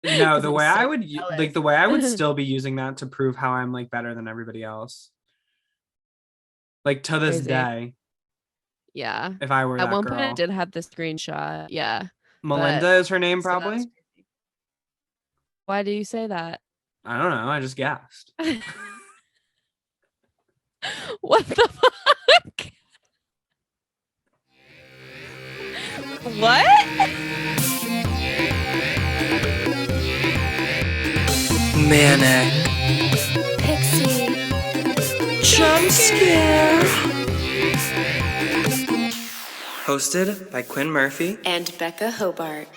No, because the I'm way so I would like jealous. the way I would still be using that to prove how I'm like better than everybody else. Like to this Crazy. day, Yeah. if I were At that one point, I girl. did have the screenshot. Yeah. But Melinda is her name, still, that was probably. crazy. Why do you say that? I don't know. I just guessed. What the fuck? What? Manic Pixie. Jump Jump scare. Scare. Hosted by Quinn Murphy. And Becca Hobart.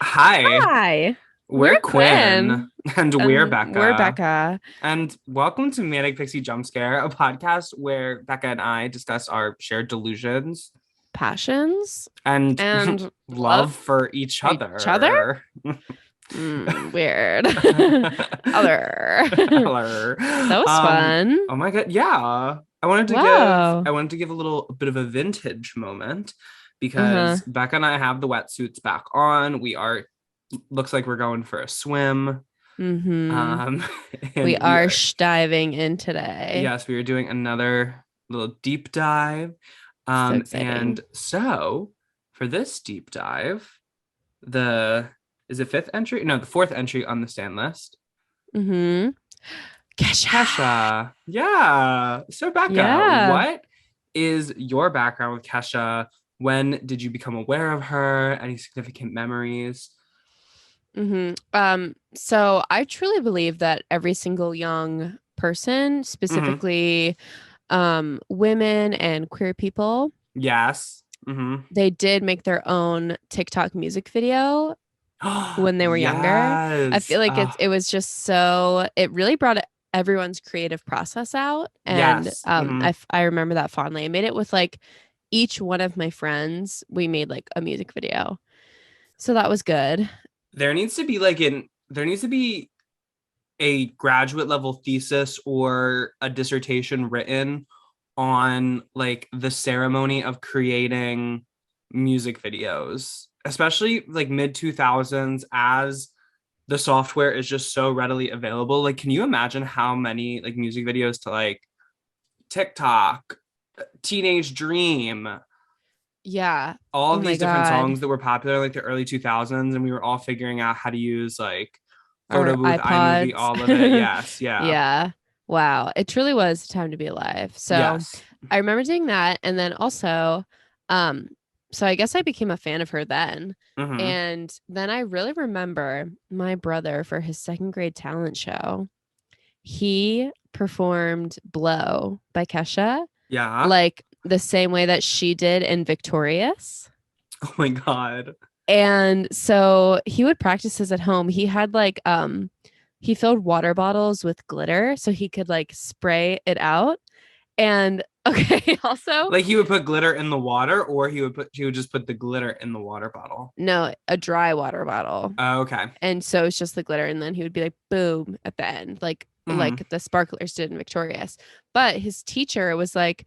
Hi, Hi. we're We're Quinn Quinn. and we're And we're Becca. Becca. And welcome to Manic Pixie Jump Scare, a podcast where Becca and I discuss our shared delusions Passions and and love love for each for each other? other. Weird. Other. Hello. That was fun. Oh my God. Yeah. Wow. I wanted to give a little bit of a vintage moment Uh-huh. because Becca and I have the wetsuits back on. We are looks like we're going for a swim. Mm-hmm. Um We and we are are diving in today. yes, we are doing another little deep dive. So And exciting. so for this deep dive, the is it fifth entry? No, the fourth entry on the stand list. Mm-hmm. Kesha. Kesha. Yeah. So, Becca, Yeah. what is your background with Kesha? When did you become aware of her? Any significant memories? So I truly believe that every single young person, Mm-hmm. specifically women and queer people, Yes. Mm-hmm. they did make their own TikTok music video when they were younger. I Yes. feel like it was just so it really brought everyone's creative process out, and Yes. Mm-hmm. I remember that fondly. I made it with like each one of my friends. We made like a music video, so that was good. There needs to be a graduate level thesis or a dissertation written on like the ceremony of creating music videos, especially like mid 2000s as the software is just so readily available. Like, can you imagine how many like music videos to like TikTok, Teenage Dream, Yeah. all Oh of my these different God. songs that were popular in like the early 2000s, and we were all figuring out how to use like Our photo booth, iMovie, iPods. all of it. Yes, yeah, Yeah. Wow. It truly was a time to be alive. So yes. I remember doing that. And then also, um, so I guess I became a fan of her then. Mm-hmm. And then I really remember my brother for his second grade talent show. He performed Blow by Kesha, Yeah. like the same way that she did in Victorious. Oh my God. And so he would practice this at home. He had like he filled water bottles with glitter so he could like spray it out. And okay, also Like he would put glitter in the water, or he would just put the glitter in the water bottle. no, a dry water bottle. Oh, okay. And so it's just the glitter and then he would be like boom at the end, Mm-hmm. like the sparklers did in Victorious. But his teacher was like,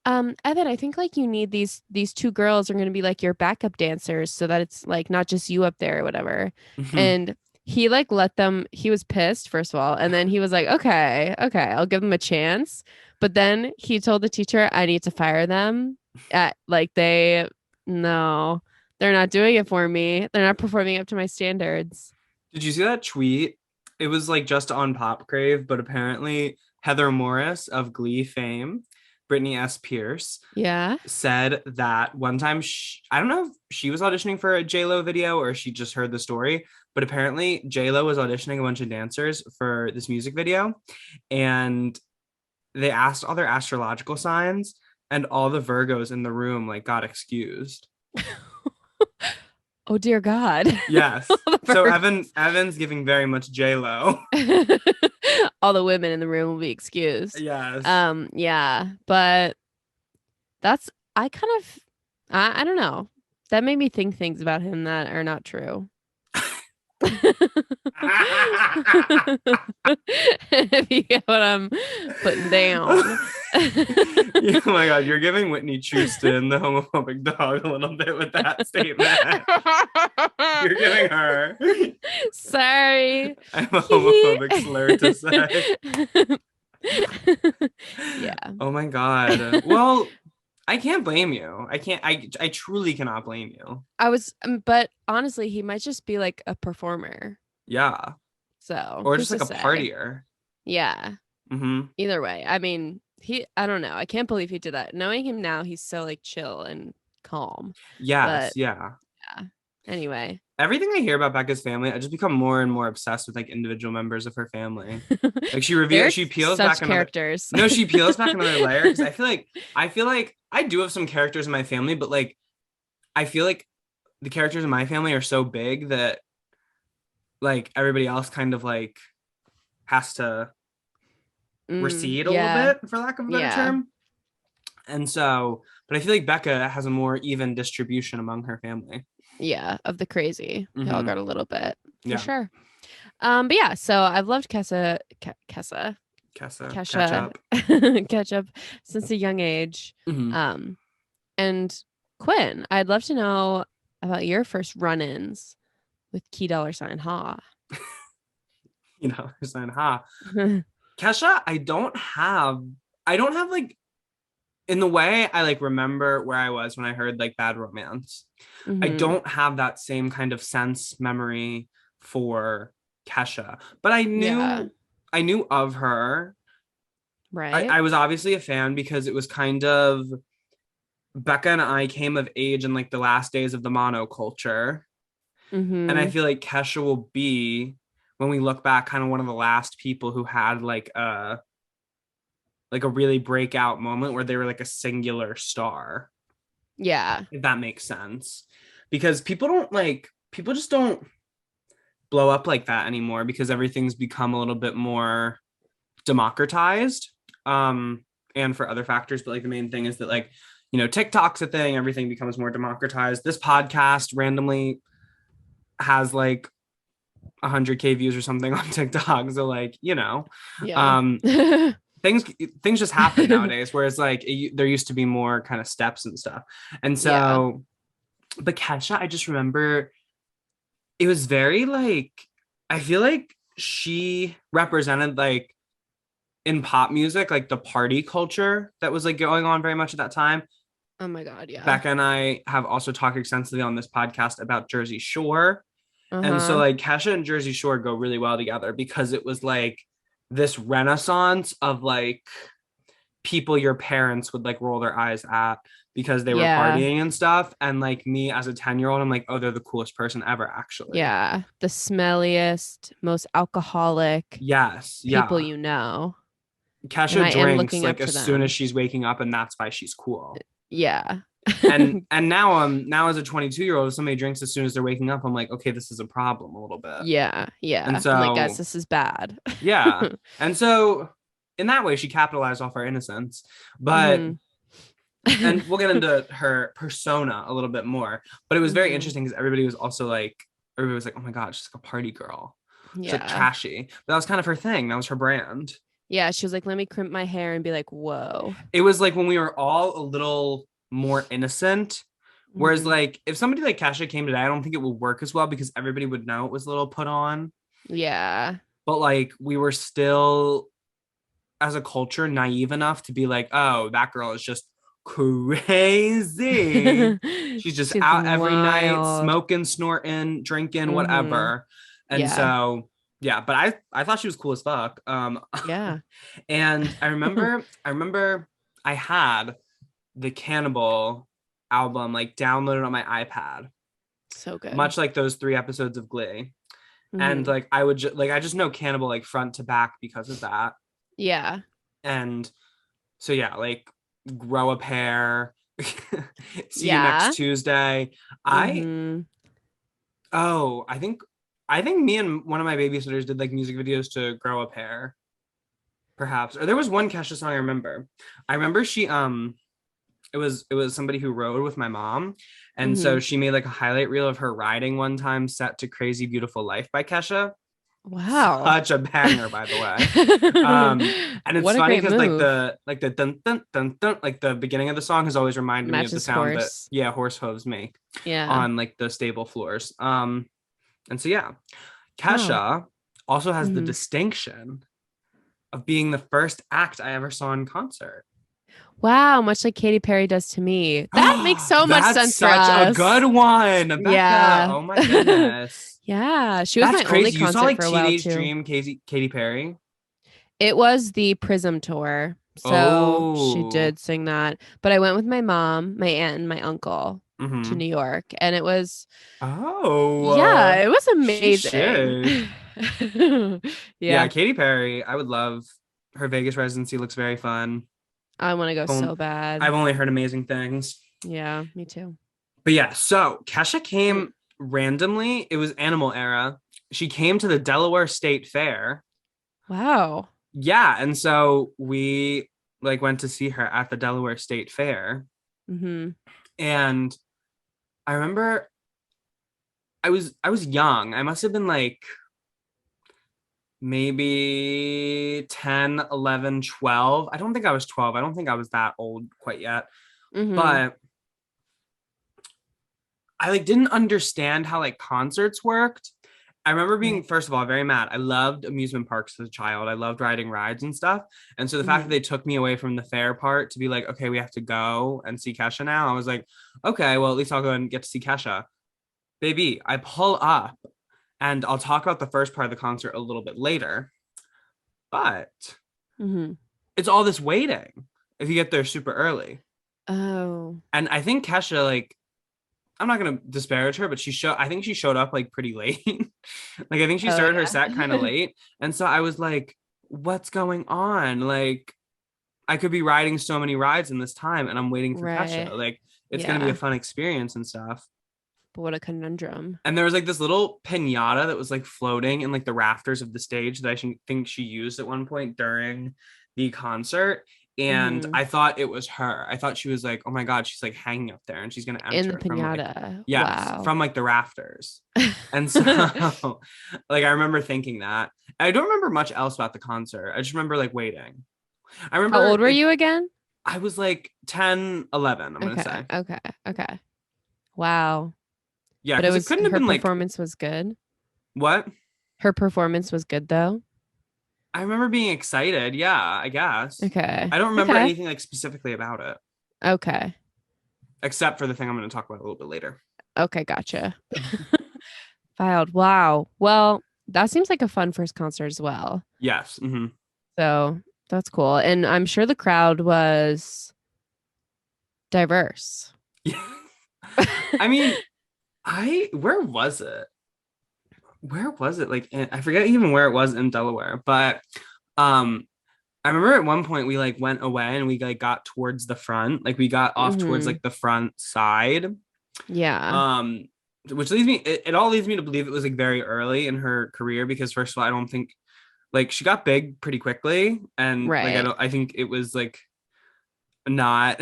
Evan, I think like you need these two girls are gonna be like your backup dancers so that it's like not just you up there or whatever. Mm-hmm. And he like let them, he was pissed, first of all, and then he was like, okay, okay, I'll give them a chance. But then he told the teacher, I need to fire them. At like they no, they're not doing it for me. They're not performing up to my standards. Did you see that tweet? It was like just on Pop Crave, but apparently Heather Morris of Glee fame, Brittany S. Pierce, Yeah. said that one time I don't know if she was auditioning for a J-Lo video or she just heard the story, but apparently J-Lo was auditioning a bunch of dancers for this music video, and they asked all their astrological signs, and all the Virgos in the room like got excused. Oh dear God. Yes. All the So Virgos. Evan's giving very much J-Lo. All the women in the room will be excused. Yes. Yeah, but that's I kind of I don't know. That made me think things about him that are not true. If you get what I'm putting down. Oh my God, you're giving Whitney Houston the homophobic dog a little bit with that statement. You're giving her. Sorry. I have a homophobic slur to say. Yeah. Oh my God. Well, I can't blame you. I truly cannot blame you. But honestly, he might just be like a performer. Yeah. So, Or who's just like to a say? partier. Yeah. Mm-hmm. Either way. I mean, I don't know. I can't believe he did that. Knowing him now, he's so like chill and calm. Yes, But yeah. yeah. Anyway. Everything I hear about Becca's family, I just become more and more obsessed with like individual members of her family. Like They're she peels such back another characters. No, she peels back another layer because I feel like I do have some characters in my family, but like I feel like the characters in my family are so big that like everybody else kind of like has to recede a little Yeah. bit, for lack of a better Yeah. term. And so, but I feel like Becca has a more even distribution among her family. Yeah, of the crazy. We all Mhm. got a little bit for Yeah. sure. But yeah, so I've loved Kesha Ketchup. Ketchup since a young age. Mhm. And Quinn, I'd love to know about your first run-ins with Key Dollar Sign Ha. You know, saying, ha. Kesha, I don't have like in the way I like remember where I was when I heard like Bad Romance. I don't have that same kind of sense memory for Kesha, but I knew of her. Right. I was obviously a fan because it was kind of Becca and I came of age in like the last days of the monoculture. And I feel like Kesha will be, when we look back, kind of one of the last people who had like a really breakout moment where they were like a singular star. Yeah. If that makes sense. Because people just don't blow up like that anymore because everything's become a little bit more democratized. And for other factors, but like the main thing is that like, you know, TikTok's a thing, everything becomes more democratized. This podcast randomly has like 100K views or something on TikTok. So like, you know, Yeah. things just happen nowadays, whereas like there used to be more kind of steps and stuff. And so, but Kesha, I just remember it was very like, I feel like she represented like in pop music, like the party culture that was like going on very much at that time. Oh my God, yeah. Becca and I have also talked extensively on this podcast about Jersey Shore. And so like Kesha and Jersey Shore go really well together because it was like this renaissance of like people your parents would like roll their eyes at because they were partying and stuff. And like me as a 10-year-old, I'm like, oh, they're the coolest person ever, actually. Yeah. The smelliest, most alcoholic people you know. Kesha drinks like as soon as she's waking up, and that's why she's cool. Yeah. and now as a 22-year-old, if somebody drinks as soon as they're waking up, I'm like, okay, this is a problem a little bit. Yeah. And so I'm like, guys, this is bad. Yeah. And so in that way, she capitalized off our innocence. But and we'll get into her persona a little bit more. But it was very interesting because everybody was like, oh my God, she's like a party girl. She's like trashy. But that was kind of her thing. That was her brand. Yeah, she was like, let me crimp my hair and be like, whoa. It was like when we were all a little more innocent. Whereas like if somebody like Kesha came today, I don't think it would work as well because everybody would know it was a little put on. Yeah. But like we were still, as a culture, naive enough to be like, oh, that girl is just crazy. She's just out every night, smoking, snorting, drinking, whatever. And so yeah, but I thought she was cool as fuck. Yeah. And I remember I had the Cannibal album like downloaded on my iPad. So good. Much like those 3 episodes of Glee. And like I would I just know Cannibal like front to back because of that. Yeah. And so yeah, like grow a pair. See you next Tuesday. I think me and one of my babysitters did like music videos to Grow a Pair. Perhaps. Or there was one Kesha song I remember. I remember she it was somebody who rode with my mom. And so Mhm. she made like a highlight reel of her riding one time set to Crazy Beautiful Life by Kesha. Wow. Such a banger, by the way. And it's What a funny great because move. like the dun dun dun dun like the beginning of the song has always reminded me of the Matches sound that horse. horse hooves make Yeah. on like the stable floors. And so yeah, Wow. Kesha also has the Mhm. distinction of being the first act I ever saw in concert. Wow, much like Katy Perry does to me. That makes so much That's sense for such a good us. one, Becca. Yeah. Oh my goodness. Yeah, she was That's my only crazy. You saw concert like for a while Teenage too. Dream Katy Perry? It was the Prism tour. So she Oh. did sing that. But I went with my mom, my aunt, and my uncle to Mm-hmm. New York. And it was, Oh, yeah, it was she amazing. should. Yeah, Yeah, Katy Perry. I would love her Vegas residency. Looks very fun. I want to go Um, so bad. I've only heard amazing things. Yeah, me too. But yeah, so Kesha Mm. came randomly. It was Animal Era. She came to the Delaware State Fair. Wow. Yeah, and so we like went to see her at the Delaware State Fair. Hmm. And I remember I was young. I must have been like maybe 10, 11, 12. I don't think I was 12. I don't think I was that old quite yet. Hmm. But I like didn't understand how like concerts worked. I remember being, Right. first of all, very mad. I loved amusement parks as a child. I loved riding rides and stuff. And so the fact that Hmm. they took me away from the fair part to be like, okay, we have to go and see Kesha now. I was like, okay, well, at least I'll go and get to see Kesha. Baby, I pull up and I'll talk about the first part of the concert a little bit later. But Hmm. it's all this waiting if you get there super early. Oh, And I think Kesha, like, I'm not gonna disparage her, but I think she showed up like pretty late. Like I think she oh started her set kind of yeah. late. And so I was like, what's going on? Like I could be riding so many rides in this time and I'm waiting for Right. Kesha. Like it's gonna be a Yeah. fun experience and stuff. But what a conundrum. And there was like this little pinata that was like floating in like the rafters of the stage that think she used at one point during the concert. And Hmm. I thought it was her. I thought she was like, oh my God, she's like hanging up there and she's gonna In enter the it from like, pinata. yes, Wow. from like the rafters. And so like I remember thinking that. I don't remember much else about the concert. I just remember like waiting. I How remember old were like you again? I was like 10, 11. I'm gonna Okay. say. Okay. Okay. Wow. Yeah, But it because it was couldn't have her been like performance was good. what? Her performance was good though. I remember being excited. Yeah, I guess. Okay. I don't remember Okay. anything like specifically about it, Okay. except for the thing I'm going to talk about a little bit later. Okay, gotcha. Filed. Wow. Well, that seems like a fun first concert as well. Yes. Mm-hmm. So that's cool. And I'm sure the crowd was diverse. Yeah. I mean, where was it? Where was it? Like, I forget even where it was in Delaware, but um, I remember at one point we like went away and we like got towards the front, like we got off towards Hmm. like the front side. Yeah. Um, which leads me, it all leads me to believe it was like very early in her career because first of all, I don't think like she got big pretty quickly, and like Right. I think it was like not.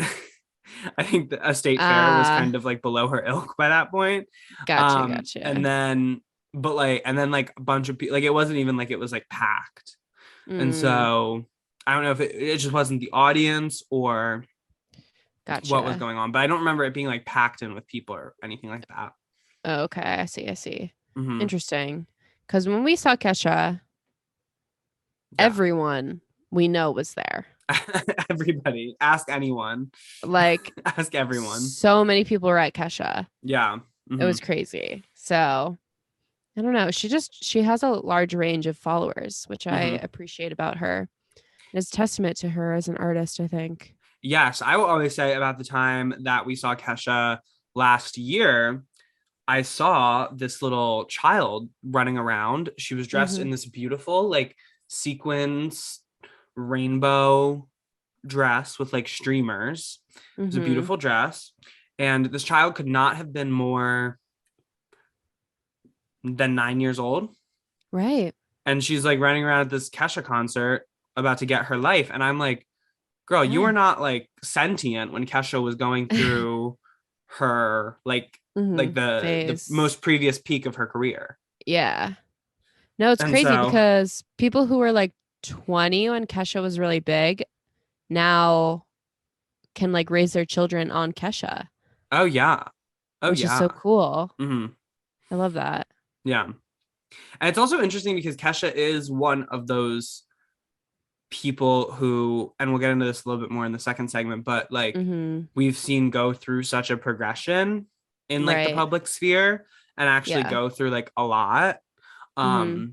I think a state fair was Ah, kind of like below her ilk by that point. gotcha, And gotcha. then like a bunch of people, like it wasn't even like it was like packed, and Mm, so I don't know if it just wasn't the audience or what was gotcha. going on, but I don't remember it being like packed in with people or anything like that. Oh, okay, I see, I see. Hmm. Interesting. Because when we saw Kesha, Yeah. everyone we know was there. Everybody, ask anyone, Like ask everyone. so many people were at Kesha. Yeah. It Hmm. was crazy. So I don't know. She has a large range of followers, which I Hmm. appreciate about her. And it's a testament to her as an artist, I think. Yes, I will always say about the time that we saw Kesha last year, I saw this little child running around. She was dressed Hmm. in this beautiful, like, sequins rainbow dress with like streamers. It was a Hmm. beautiful dress. And this child could not have been more than 9 years old. Right. And she's like running around at this Kesha concert about to get her life. And I'm like, girl, you Yeah. were not like sentient when Kesha was going through her like the Phase. most previous peak of her career. Yeah. No, it's And crazy so, because people who were like 20 when Kesha was really big now can like raise their children on Kesha, oh yeah. Oh which is so yeah. cool. Hmm. I love that. Yeah. And it's also interesting because Kesha is one of those people who, and we'll get into this a little bit more in the second segment, but like Mm-hmm. we've seen go through such a progression in like the Right. public sphere and actually Yeah. go through like a lot. Mm-hmm.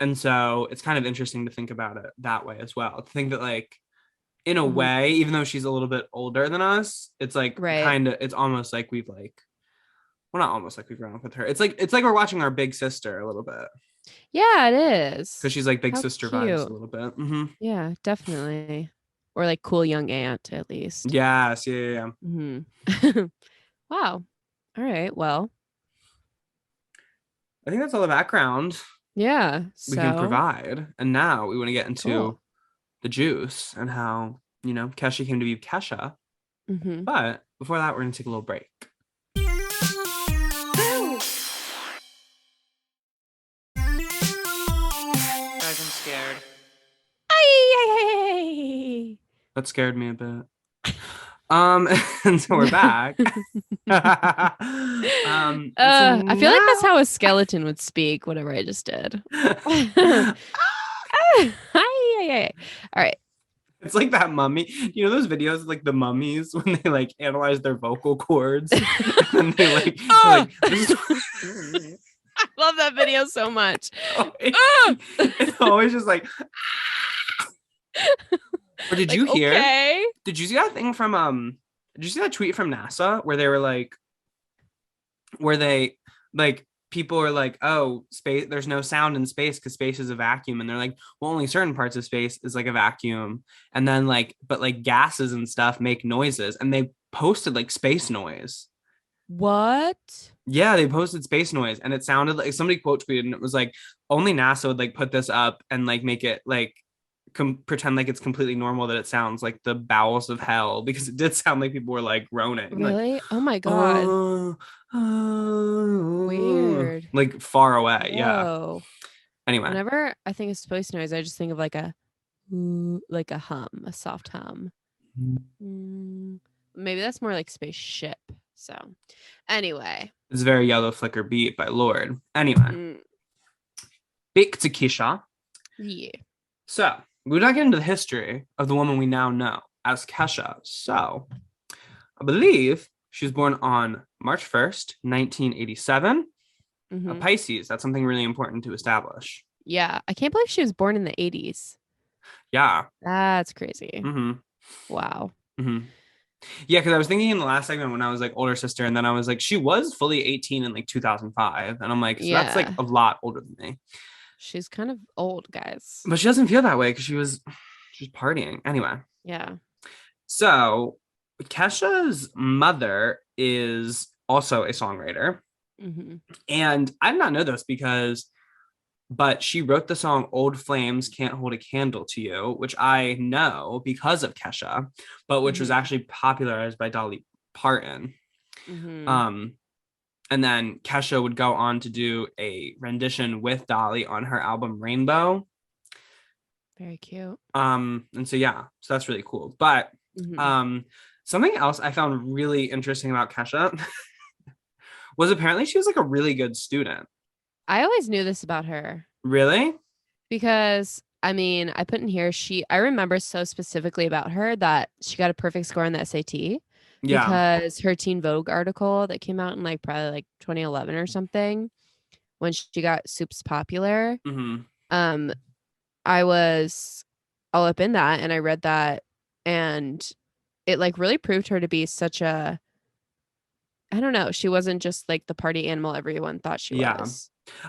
And so it's kind of interesting to think about it that way as well. To think that like in a Mm-hmm. way, even though she's a little bit older than us, it's like Right. kind of it's almost like we've like well not almost like we've grown up with her. It's like we're watching our big sister a little bit Yeah, it because is. she's like big How sister vibes cute. a little bit. Yeah, definitely. Or like cool young aunt at least. Yes, yeah, yeah, yeah. Mm-hmm. Wow. All right. Well, I think that's all the background yeah. we can So provide. And now we want to get cool. into the juice and how, Kesha came to be Kesha. Mm-hmm. But before that, we're going to take a little break. Guys, I'm scared. Ay, That scared me a bit. And so we're back. And so I feel like that's now how a skeleton would speak, whatever I just did. Ay, ay, ay. All right. it's like that mummy. You know those videos of, like the mummies when they like analyze their vocal cords and they like Oh! this is I love that video so much. it's always just like or did Like, you hear? okay. Did you see that thing from did you see that tweet from NASA where they were like where they like people are like, oh, space, there's no sound in space because space is a vacuum, and they're like, well, only certain parts of space is like a vacuum, and then like but like gases and stuff make noises, and they posted like space noise. What? Yeah, they posted space noise, and it sounded like somebody quote tweeted, and it was like only NASA would like put this up and like make it like pretend like it's completely normal that it sounds like the bowels of hell because it did sound like people were like groaning, like Really? Oh my God. oh, Weird. like far away. Yeah. Whoa. Anyway, Whenever I think of space noise, I just think of like a like a hum, a soft hum. Maybe that's more like spaceship. So, anyway. it's a very Yellow Flicker beat by Lord. Anyway, Mm, back to Kesha. yeah. So we're not getting into the history of the woman we now know as Kesha. So I believe she was born on March 1st, 1987. A Mhm. Pisces. That's something really important to establish. Yeah. I can't believe she was born in the 80s. Yeah. That's crazy. Mm-hmm. Wow. Mm-hmm. Yeah, because I was thinking in the last segment when I was like older sister, and then I was like, she was fully 18 in like 2005. And I'm like, so that's like Yeah. a lot older than me. She's kind of old, guys. But she doesn't feel that way because she's partying. Anyway. Yeah. So Kesha's mother is also a songwriter. Hmm. And I did not know this but she wrote the song Old Flames Can't Hold a Candle to You, which I know because of Kesha, but which was actually popularized by Dolly Parton. Hmm. And then Kesha would go on to do a rendition with Dolly on her album Rainbow. Very cute. And so yeah, so that's really cool. But something else I found really interesting about Kesha was apparently she was like a really good student. I always knew this about her Really? because I mean, I put in here I remember so specifically about her that she got a perfect score on the SAT Yeah. because her Teen Vogue article that came out in like probably like 2011 or something when she got Soup's popular. I was all up in that and I read that and it like really proved her to be such a I don't know, she wasn't just like the party animal everyone thought she Yeah. was.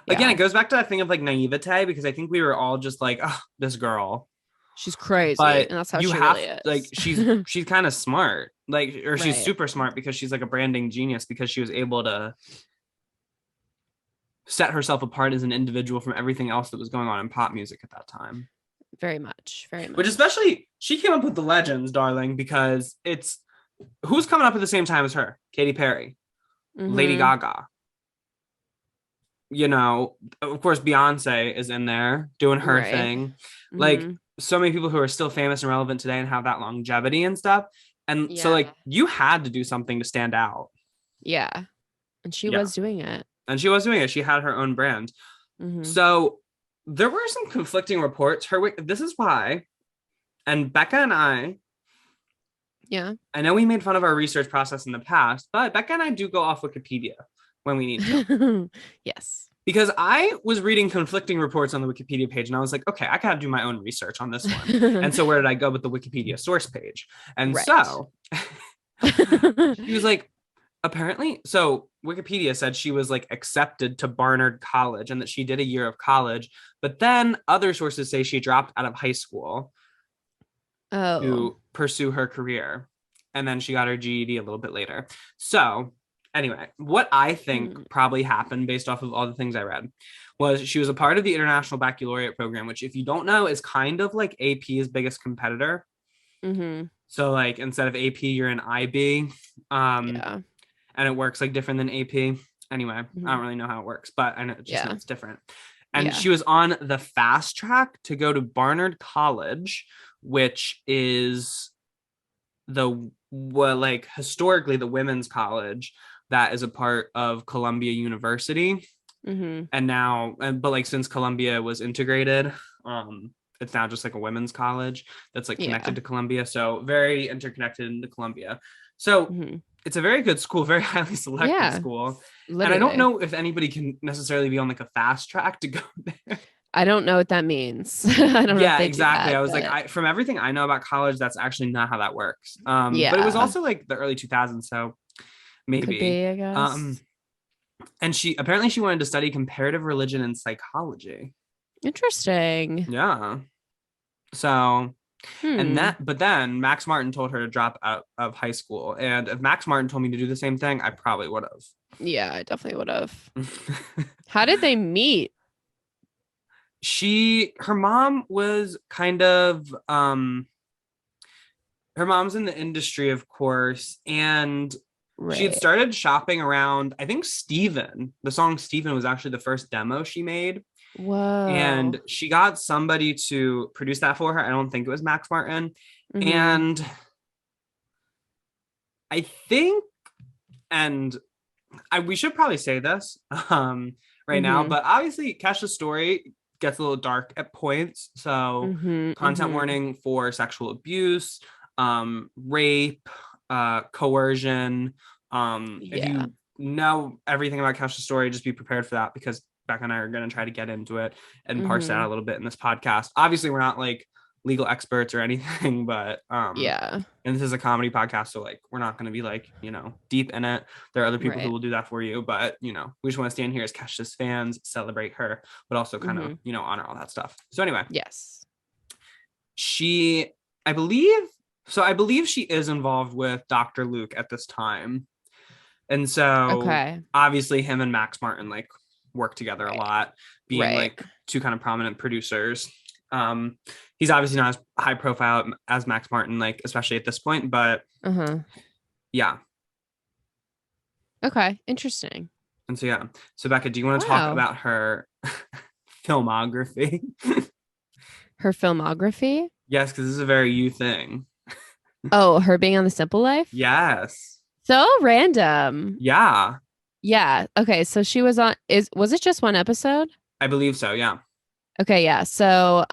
Again, Yeah. it goes back to that thing of like naivete because I think we were all just like, oh, this girl. She's crazy. But And that's how you she have really is. like she's kind of smart. Like or she's Right. super smart because she's like a branding genius because she was able to set herself apart as an individual from everything else that was going on in pop music at that time. Very much. Very much. Which especially she came up with the legends, darling, because it's who's coming up at the same time as her? Katy Perry, Lady Gaga. You know, of course, Beyonce is in there doing her Right. thing. Like so many people who are still famous and relevant today and have that longevity and stuff. And so like you had to do something to stand out. Yeah. And she was doing it. And she was doing it. She had her own brand. So there were some conflicting reports. This is why. And Becca and I know we made fun of our research process in the past, but Becca and I do go off Wikipedia when we need to. Yes. Because I was reading conflicting reports on the Wikipedia page and I was like, okay, I gotta do my own research on this one. And so where did I go with the Wikipedia source page? And so she was like, apparently, so Wikipedia said she was like accepted to Barnard College and that she did a year of college, but then other sources say she dropped out of high school to pursue her career. And then she got her GED a little bit later. So anyway, what I think probably happened based off of all the things I read was she was a part of the International Baccalaureate program, which if you don't know is kind of like AP's biggest competitor. So like instead of AP, you're in IB. And it works like different than AP. Anyway, I don't really know how it works, but I know know it's different. And she was on the fast track to go to Barnard College, which is historically the women's college that is a part of Columbia University. And now, but like since Columbia was integrated, it's now just like a women's college that's like connected to Columbia. So very interconnected into Columbia. So it's a very good school, very highly selected school. Literally. And I don't know if anybody can necessarily be on like a fast track to go there. I don't know what that means. I don't know. Yeah, exactly. I was like, from everything I know about college, that's actually not how that works. But it was also like the early 2000s, so maybe. Could be, I guess. And she wanted to study comparative religion and psychology. Interesting. Yeah. So, but then Max Martin told her to drop out of high school. And if Max Martin told me to do the same thing, I probably would have. Yeah, I definitely would have. How did they meet? Her mom was kind of, her mom's in the industry, of course. And she had started shopping around, I think the song Steven was actually the first demo she made. Whoa. And she got somebody to produce that for her. I don't think it was Max Martin. And I think, we should probably say this right now, but obviously Kesha's story gets a little dark at points. So content warning for sexual abuse, rape, coercion. If you know everything about Kesha's story, just be prepared for that because Becca and I are going to try to get into it and parse it out a little bit in this podcast. Obviously, we're not like legal experts or anything, but and this is a comedy podcast, so like we're not going to be like, deep in it. There are other people who will do that for you, but we just want to stand here as Kesha's fans, celebrate her, but also kind of honor all that stuff. So anyway, I believe she is involved with Dr. Luke at this time, and so obviously him and Max Martin like work together a lot, being like two kind of prominent producers. He's obviously not as high profile as Max Martin, like especially at this point, but yeah. Okay, interesting. And so Becca, do you want to talk about her filmography? Her filmography? Yes, because this is a very you thing. Oh, her being on The Simple Life? Yes. So random. Yeah. Yeah. Okay. So she was on, was it just one episode? I believe so. Yeah. Okay. Yeah. So,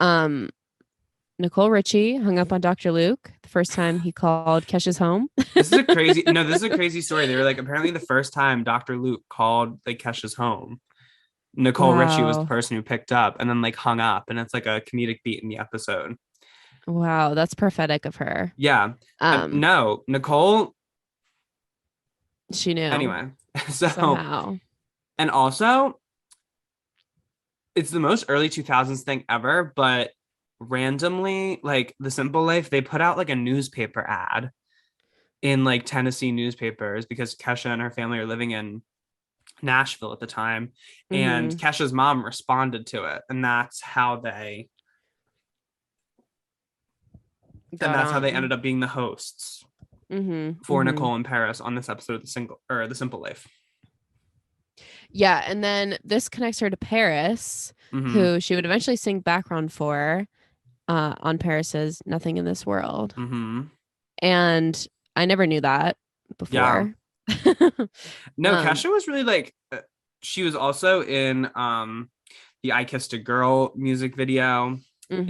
Nicole Richie hung up on Dr. Luke the first time he called Kesha's home. This is a crazy story. They were like, apparently the first time Dr. Luke called like Kesha's home, Nicole Richie was the person who picked up and then like hung up, and it's like a comedic beat in the episode. Wow. That's prophetic of her. Yeah. No, Nicole. She knew. Anyway. So, somehow. And also, it's the most early 2000s thing ever, but randomly, like The Simple Life, they put out like a newspaper ad in like Tennessee newspapers because Kesha and her family are living in Nashville at the time, and Kesha's mom responded to it, and that's how they And that's how they on. ended up being the hosts Mm-hmm. for Mm-hmm. Nicole and Paris on this episode of the Simple Life. Yeah, and then this connects her to Paris, Mm-hmm. who she would eventually sing background for on Paris's Nothing in This World. Mm-hmm. And I never knew that Yeah. before. No, Kesha was really like she was also in the I Kissed a Girl music video. And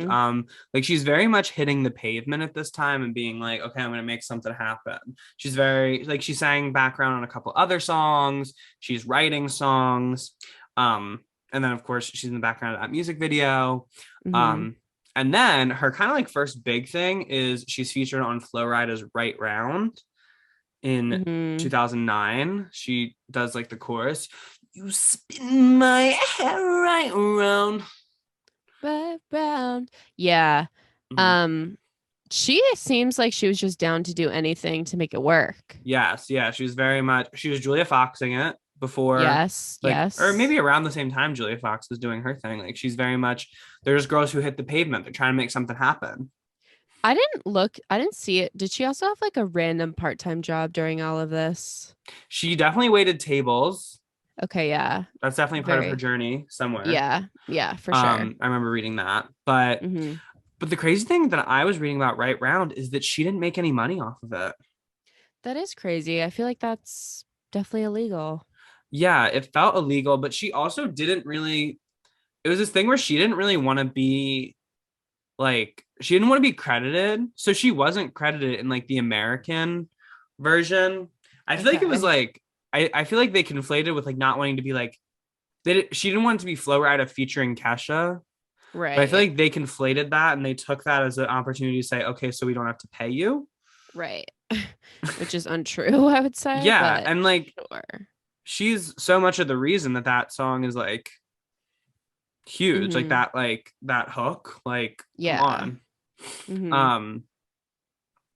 Mm-hmm. like she's very much hitting the pavement at this time and being like, okay, I'm gonna make something happen. She's very like she sang background on a couple other songs, she's writing songs. And then of course she's in the background of that music video. Mm-hmm. And then her kind of like first big thing is she's featured on Flo Rida's Right Round in Mm-hmm. 2009. She does like the chorus, you spin my hair right around. Right round. Yeah. Mhm. She seems like she was just down to do anything to make it work. Yes, yeah, she was very much. She was Julia Foxing it before, Yes, like, or yes. maybe around the same time Julia Fox was doing her thing. Like, she's very much. There's girls who hit the pavement. They're trying to make something happen. I didn't see it. Did she also have like a random part-time job during all of this? She definitely waited tables. Okay, yeah. That's definitely part of her Very. journey somewhere. Yeah, for sure. I remember reading that, but Mm-hmm. but the crazy thing that I was reading about Right Round is that she didn't make any money off of it. That is crazy. I feel like that's definitely illegal. Yeah, it felt illegal, but she also didn't really. It was this thing where she didn't really want to be like she didn't want to be credited, so she wasn't credited in like the American version. I feel like it was Okay. like I feel like they conflated with like not wanting to be like she didn't want it to be Flo Rida featuring Kesha, but I feel Right. like they conflated that and they took that as an opportunity to say, okay, so we don't have to pay you. Right. Which is untrue, I would say, Yeah, but and like sure. she's so much of the reason that that song is like huge, Mm-hmm. like that hook, like come Yeah. on. Mm-hmm. um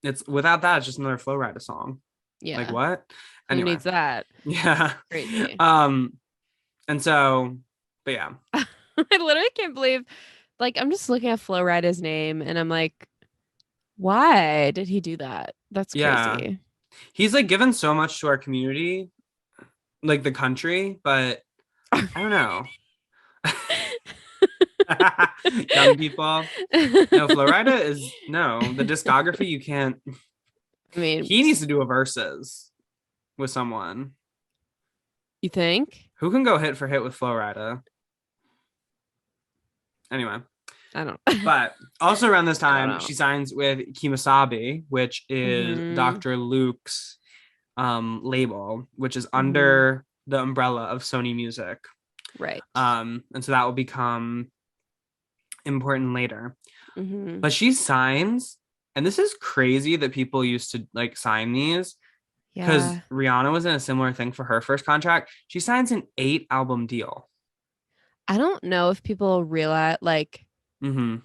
it's without that it's just another Flow Rida song. Like Yeah. what? Who Anyway. needs that? Yeah. Crazy. And so but yeah. I literally can't believe, like, I'm just looking at Flo Rida's name and I'm like, why did he do that? That's Yeah, crazy. he's like given so much to our community, like the country, but I don't know. Young people. No, Flow Rida is no, the discography you can't. I mean, He needs to do a verses with someone. you think? Who can go hit for hit with Flow Rida? Anyway. I don't. But also around this I don't time, know. she signs with Kimasabi, which is Mm-hmm. Dr. Luke's label, which is Mm-hmm. under the umbrella of Sony Music. Right. And so that will become important later. Mm-hmm. But she signs, and this is crazy that people used to like sign these because Yeah. Rihanna was in a similar thing for her first contract. She signs an 8-album deal. I don't know if people realize, like, Mm-hmm.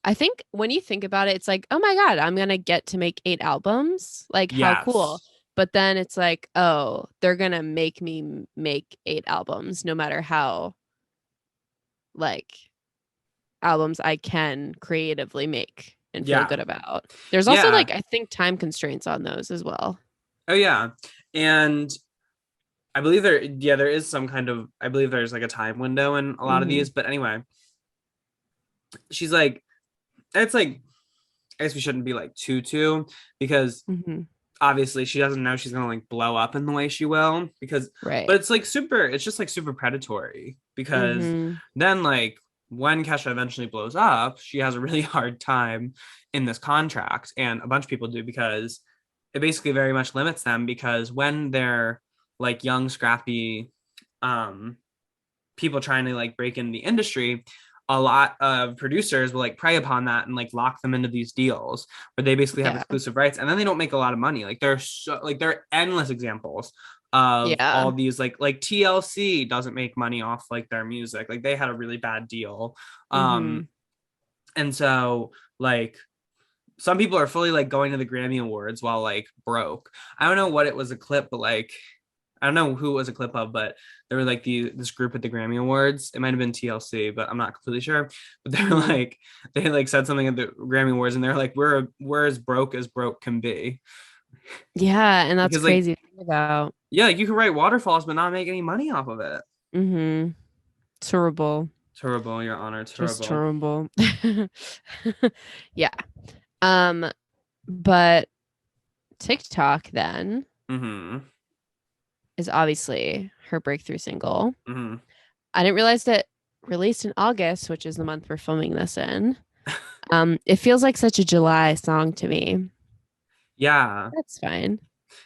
I think when you think about it, it's like, oh my God, I'm gonna get to make 8 albums. Like, how cool. Yes. But then it's like, oh, they're gonna make me make 8 albums, no matter how, like, albums I can creatively make and feel Yeah. good about. There's also, Yeah. like, I think time constraints on those as well. Oh yeah. And I believe there is some kind of, I believe there's like a time window in a lot of Mm-hmm. these, but anyway, she's like, it's like, I guess we shouldn't be like too, because Mm-hmm. obviously she doesn't know she's gonna like blow up in the way she will, because, Right. but it's just like super predatory because Mm-hmm. then like when Kesha eventually blows up, she has a really hard time in this contract, and a bunch of people do because it basically very much limits them because when they're like young, scrappy people trying to like break into the industry, a lot of producers will like prey upon that and like lock them into these deals where they basically have Yeah. exclusive rights and then they don't make a lot of money. Like there are endless examples of all Yeah. these like TLC doesn't make money off like their music. Like they had a really bad deal. Mm-hmm. And so like some people are fully like going to the Grammy Awards while like broke. I don't know what it was a clip, but like I don't know who it was a clip of, but there were like this group at the Grammy Awards. It might have been TLC, but I'm not completely sure. But they're Mhm. like they like said something at the Grammy Awards, and they're like, we're as broke can be. Yeah, and that's Because like, crazy to think about. yeah, like you could write waterfalls but not make any money off of it. Mm-hmm. Terrible. Terrible, Your Honor, Just terrible. terrible. Yeah. Um, but TikTok then Mm-hmm. is obviously her breakthrough single. Mm-hmm. I didn't realize that released in August, which is the month we're filming this in. It feels like such a July song to me. Yeah. That's fine.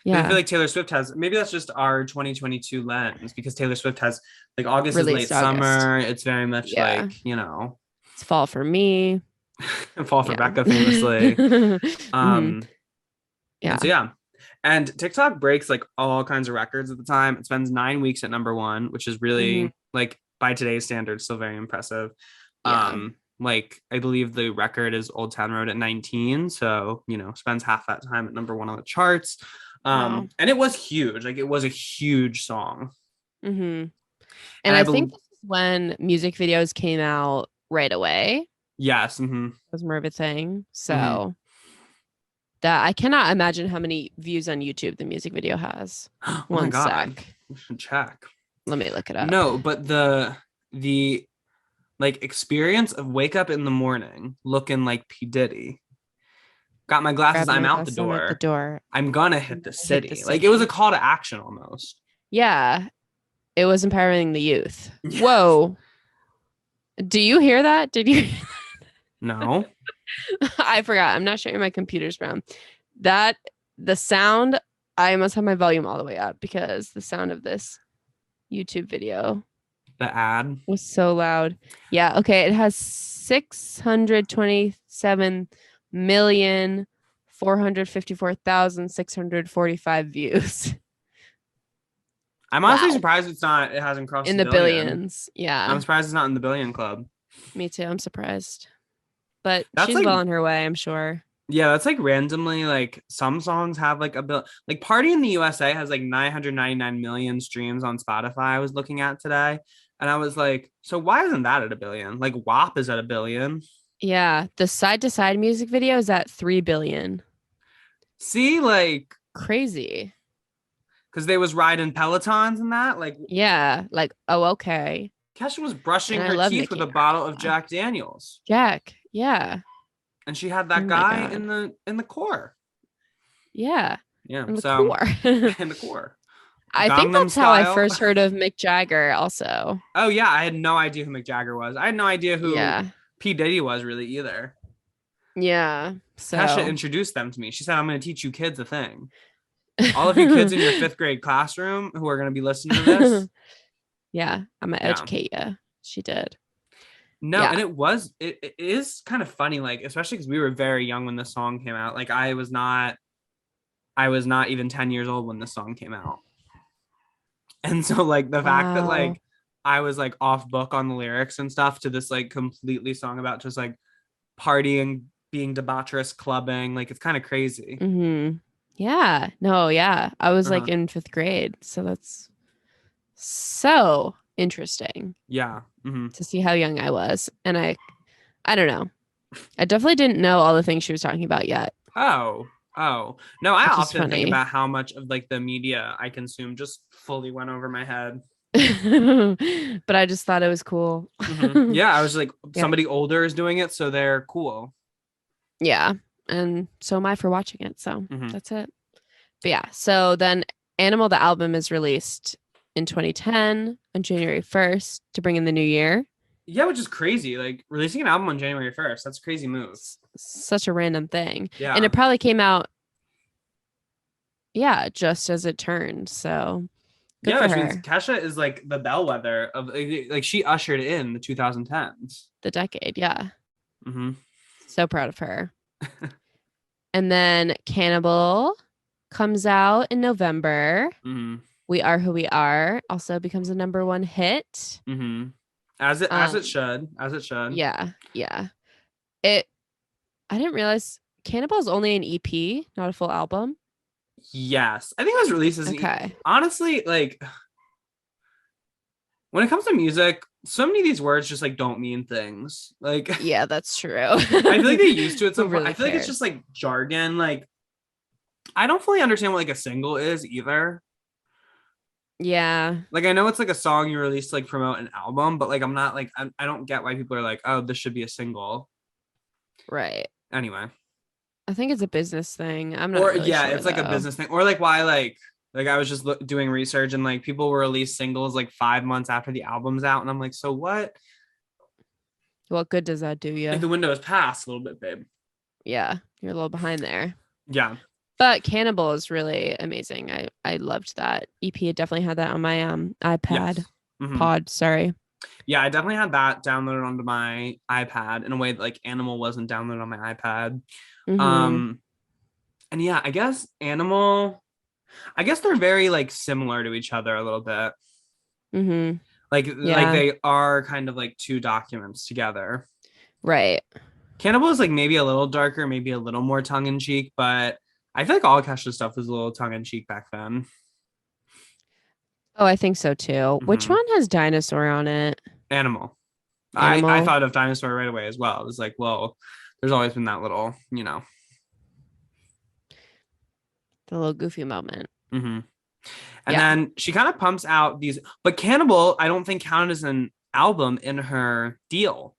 Because I feel Yeah. like Taylor Swift has, maybe that's just our 2022 lens, because Taylor Swift has like August is late Released August. summer. It's very much Yeah. like, you know, It's fall for me. fall for Yeah. Becca famously. Hmm. And so Yeah. yeah. And TikTok breaks like all kinds of records at the time. It spends 9 weeks at number one, which is Hmm. really like by today's standards, still very impressive. Yeah. Like I believe the record is Old Town Road at 19. So, you know, spends half that time at number one on the charts. Wow. And it was huge. Like it was a huge song. Hmm. And And I I believe think this is when music videos came out right away. yes. Mm-hmm. Was more of a thing. Mm-hmm. So that I cannot imagine how many views on YouTube the music video has. Oh my One God. sec. We should check. Let me look it up. No, but the like experience of wake up in the morning looking like P. Diddy. Got my glasses, Grab I'm my out the glasses. I'm at the door. door. I'm gonna I'm hit the gonna hit the city. Like it was a city. call to action almost. Yeah, it was empowering the youth. Yeah. Whoa. Do you hear that? Did you? No. I forgot. I'm not sharing my computer's RAM. That the sound, I must have my volume all the way up because the sound of this YouTube video The ad. was so loud. Yeah, okay. It has 627,454,645 views I'm honestly wow. surprised it hasn't crossed In a the billion. billions. I'm Yeah, surprised it's not in the billion club. me too. I'm surprised. But That's she's like well on her way, I'm sure. yeah, that's like randomly like some songs have like a bill like Party in the USA has like 999 million streams on Spotify. I was looking at today and I was like, so why isn't that at a billion? Like WAP is at a billion. Yeah, the side to side music video is at 3 billion. See, like Crazy. because they was riding Pelotons and that. Like Yeah, like, oh, okay. Kesha was brushing And I her love teeth with Nicki a and bottle of Carla. Jack Daniels. Jack, yeah. And she had Oh that my guy God. in the core. Yeah. Yeah. And the So core. in the core. I think Gangnam that's how I Style. first heard of Mick Jagger also. Oh yeah, I had no idea who Mick Jagger was. I had no idea who Yeah. P. Diddy was really either. Yeah. Kesha So introduced them to me. She said, I'm going to teach you kids a thing. All of you kids in your fifth grade classroom who are going to be listening to this. Yeah, I'm gonna Yeah. educate you. She did. No, Yeah. and it is kind of funny, like, especially because we were very young when the song came out. Like, I was not even 10 years old when the song came out. And so, like, the fact that, Wow. like, I was, like, off book on the lyrics and stuff to this, like, completely song about just, like, partying, being debaucherous, clubbing. Like, it's kind of crazy. Mm-hmm. Yeah. No, yeah. I was like Uh-huh. in fifth grade. So that's so interesting Yeah. Mm-hmm. to see how young I was. And I don't know. I definitely didn't know all the things she was talking about yet, Oh, oh. No, I which is often think funny. about how much of like the media I consume just fully went over my head. But I just thought it was cool. Yeah, I was like, Yeah. somebody older is doing it, so they're cool. Yeah. And so am I for watching it. So Mhm. that's it. But yeah. So then Animal, the album, is released in 2010 on January 1st to bring in the new year. Yeah, which is crazy. Like releasing an album on January 1st. That's a crazy move. Such a random thing. Yeah. And it probably came out, yeah, just as it turned. So good Yeah, for which means her. Kesha is like the bellwether of like she ushered in the 2010s. The decade. Yeah. Mm-hmm. So proud of her. And then Cannibal comes out in November. Mm-hmm. We Are Who We Are also becomes a number one hit. Mm-hmm. As it should. As it should. Yeah. Yeah. I didn't realize Cannibal is only an EP, not a full album. Yes. I think it was released as Okay. honestly, like when it comes to music, so many of these words just like don't mean things. Like Yeah, that's true. I feel like they used to at Who some point. I really feel like it's just cares? like jargon. Like I don't fully understand what like a single is either. Yeah, Like I know it's like a song you release to like promote an album, but like I'm not like I don't get why people are like, oh, this should be a single. right. Anyway. I think it's a business thing. I'm not Or really yeah, sure it's like a though. business thing. Or like why like I was just doing research and like people will release singles like 5 months after the album's out, and I'm like, so what? What good does that do Like you? the window is passed a little bit, babe. Yeah, you're a little behind there. Yeah. But Cannibal is really amazing. I loved that EP. It definitely had that on my iPad Yes. Hmm. pod. Sorry. Yeah, I definitely had that downloaded onto my iPad in a way that like Animal wasn't downloaded on my iPad. Mm-hmm. Um, and yeah, I guess Animal. I guess they're very like similar to each other a little bit. Mm-hmm. Like Yeah. they are kind of like two documents together. Right. Cannibal is like maybe a little darker, maybe a little more tongue in cheek, but I feel like all Kesha's stuff was a little tongue in cheek back then. Oh, I think so too. Which Hmm. one has dinosaur on it? Animal. I Animal. thought of dinosaur right away as well. It was like, well, there's always been that little, The little goofy moment. hmm. And Yeah. then she kind of pumps out these, but Cannibal, I don't think counted as an album in her deal,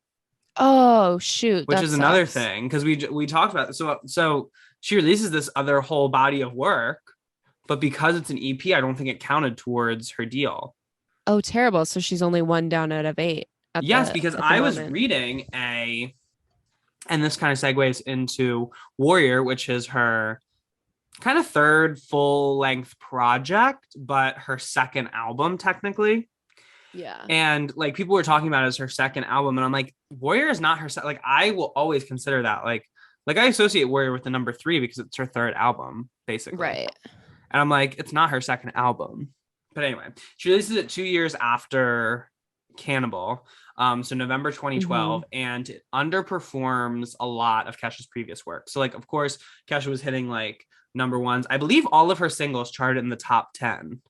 Oh, shoot. which That is another sucks. thing because we talked about it. So she releases this other whole body of work, but because it's an EP, I don't think it counted towards her deal. Oh, terrible. So she's only one down out of eight Yes, because at the I was moment. reading and this kind of segues into Warrior, which is her kind of third full length project, but her second album technically. Yeah. And like people were talking about it as her second album, and I'm like, Warrior is not her like I will always consider that like I associate Warrior with the number 3 because it's her third album basically, Right. and I'm like, it's not her second album. But anyway, she releases it 2 years after Cannibal, so November Mm-hmm. 2012, and it underperforms a lot of Kesha's previous work. So like, of course, Kesha was hitting like number ones. I believe all of her singles charted in the top 10.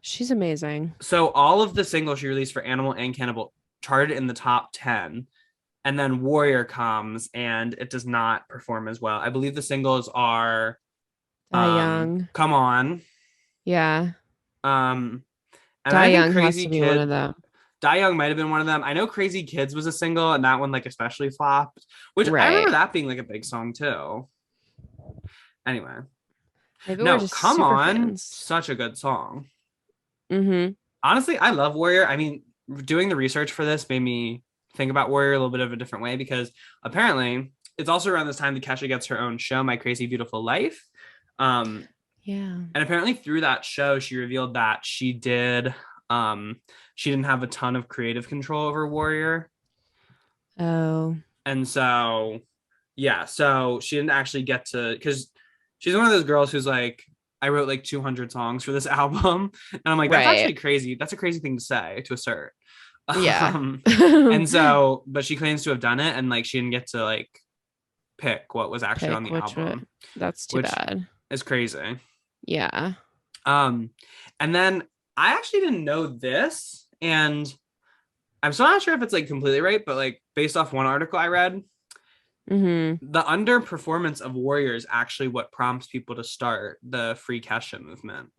She's amazing. So all of the singles she released for Animal and Cannibal charted in the top 10. And then Warrior comes and it does not perform as well. I believe the singles are Die Young. Come On. Yeah. Um and Die I think Young has Crazy to be one of Kid them. Die Young might have been one of them. I know Crazy Kids was a single and that one like especially flopped, which I remember Right. that being like a big song too. Anyway, Maybe we're no, just Come super On, fans. such a good song. Mm-hmm. Honestly, I love Warrior. I mean, doing the research for this made me think about Warrior a little bit of a different way because apparently it's also around this time that Kesha gets her own show, My Crazy Beautiful Life. Um, Yeah. and apparently through that show, she revealed that she didn't have a ton of creative control over Warrior. Oh. And so yeah, so she didn't actually get to because she's one of those girls who's like, I wrote like 200 songs for this album. And I'm like, that's Right. actually crazy. That's a crazy thing to say, to assert. Yeah. And so, but she claims to have done it, and like she didn't get to like pick what was actually on Pick the which one. album, That's too which bad. is crazy. Yeah. Um, and then I actually didn't know this, and I'm still not sure if it's like completely right, but like based off one article I read, Mm-hmm. the underperformance of Warrior is actually what prompts people to start the Free Kesha movement.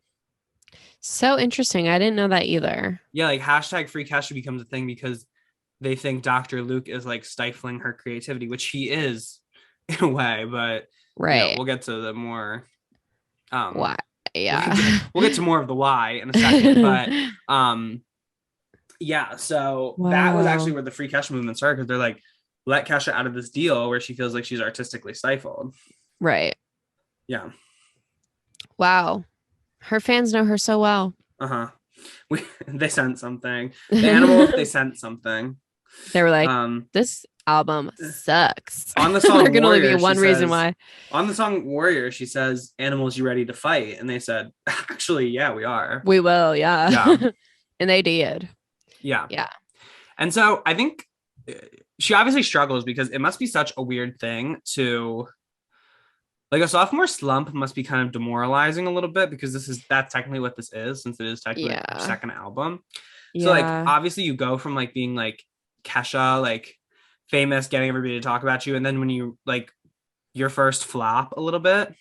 So interesting. I didn't know that either. Yeah, like hashtag Free Kesha becomes a thing because they think Dr. Luke is like stifling her creativity, which he is in a way, but Right. we'll get to the more um Why? Yeah. we'll get to more of the why in a second. But yeah, so that was actually Wow. where the Free Kesha movement started because they're like, let Kesha out of this deal where she feels like she's artistically stifled. Right. Yeah. Wow. Her fans know her so well. Uh-huh. They sent something. The Animal, they sent something. They were like, Um this album sucks. on the There song can only be Warrior, one reason why. on the song Warrior, she says, Animals, you ready to fight? And they said, actually, yeah, we are. We will, yeah. Yeah. And they did. Yeah. Yeah. And so I think she obviously struggles because it must be such a weird thing to Like a sophomore slump must be kind of demoralizing a little bit because that's technically what this is, since it is technically like her Yeah. second album. So like Yeah. obviously you go from like being like Kesha, like famous, getting everybody to talk about you, and then when you like your first flop a little bit,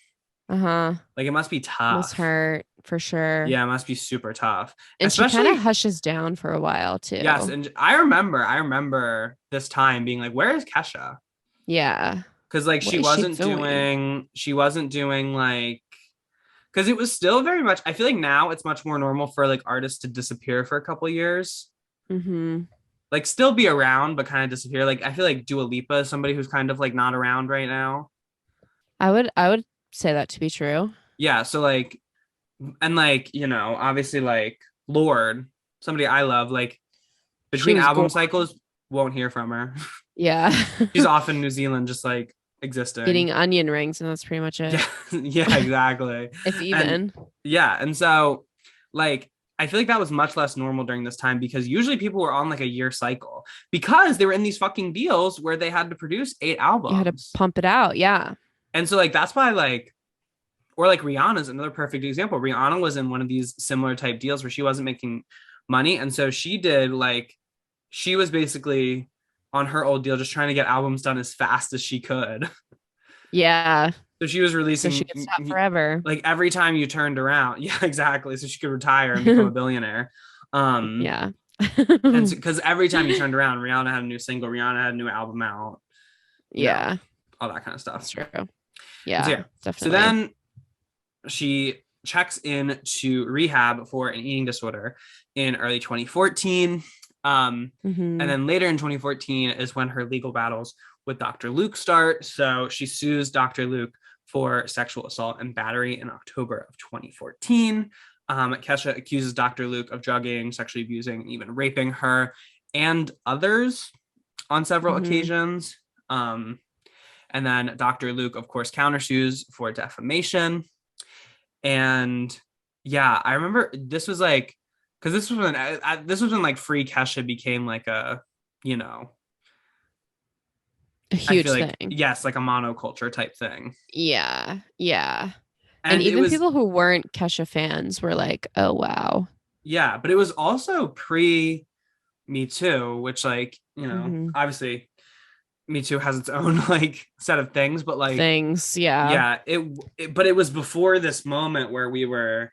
Uh-huh. like it must be Must tough. hurt for sure. Yeah, it must be super tough. And she kind of Especially, hushes down for a while yes, too. and I remember this time being like, where is Kesha? Yeah. Because like What is she doing? she wasn't doing like because it was still very much I feel like now it's much more normal for like artists to disappear for a couple years. Mm-hmm. Like still be around but kind of disappear. Like I feel like Dua Lipa is somebody who's kind of like not around right now. I would say that to be true. Yeah, so like and like, obviously like Lord, somebody I love, like She between was album gone. cycles, won't hear from her. Yeah. She's off in New Zealand just like existing. Eating onion rings, and that's pretty much Yeah, it. yeah, exactly. If And even. yeah, and so like I feel like that was much less normal during this time because usually people were on like a year cycle because they were in these fucking deals where they had to produce 8 You had to albums. pump it out. Yeah. And so like that's why like or like Rihanna's another perfect example. Rihanna was in one of these similar type deals where she wasn't making money and so she was basically on her old deal just trying to get albums done as fast as she could. Yeah. So she was So she releasing could stop forever. like every time you turned around. Yeah, exactly. So she could retire and become a billionaire. Um, Yeah. and because every time you turned around, Rihanna had a new single, Rihanna had a new album out, Yeah. all that kind of stuff. That's true. And so Yeah, yeah. So definitely. then she checks in to rehab for an eating disorder in early 2014. And Mm-hmm. then later in 2014 is when her legal battles with Dr. Luke start. So she sues Dr. Luke for sexual assault and battery in October of 2014. Kesha accuses Dr. Luke of drugging, sexually abusing, and even raping her and others on several Mm-hmm. occasions. And then Dr. Luke, of course, countersues for defamation. And yeah, I remember this was like, because this was when like Free Kesha became like a, you know, A I feel huge like thing. yes, like a monoculture type thing. Yeah. Yeah. And And it even was people who weren't Kesha fans were like, oh wow. yeah, but it was also pre Me Too, which like, Mm-hmm. obviously Me Too has its own like set of things, but like Things. Yeah. yeah, but it was before this moment where we were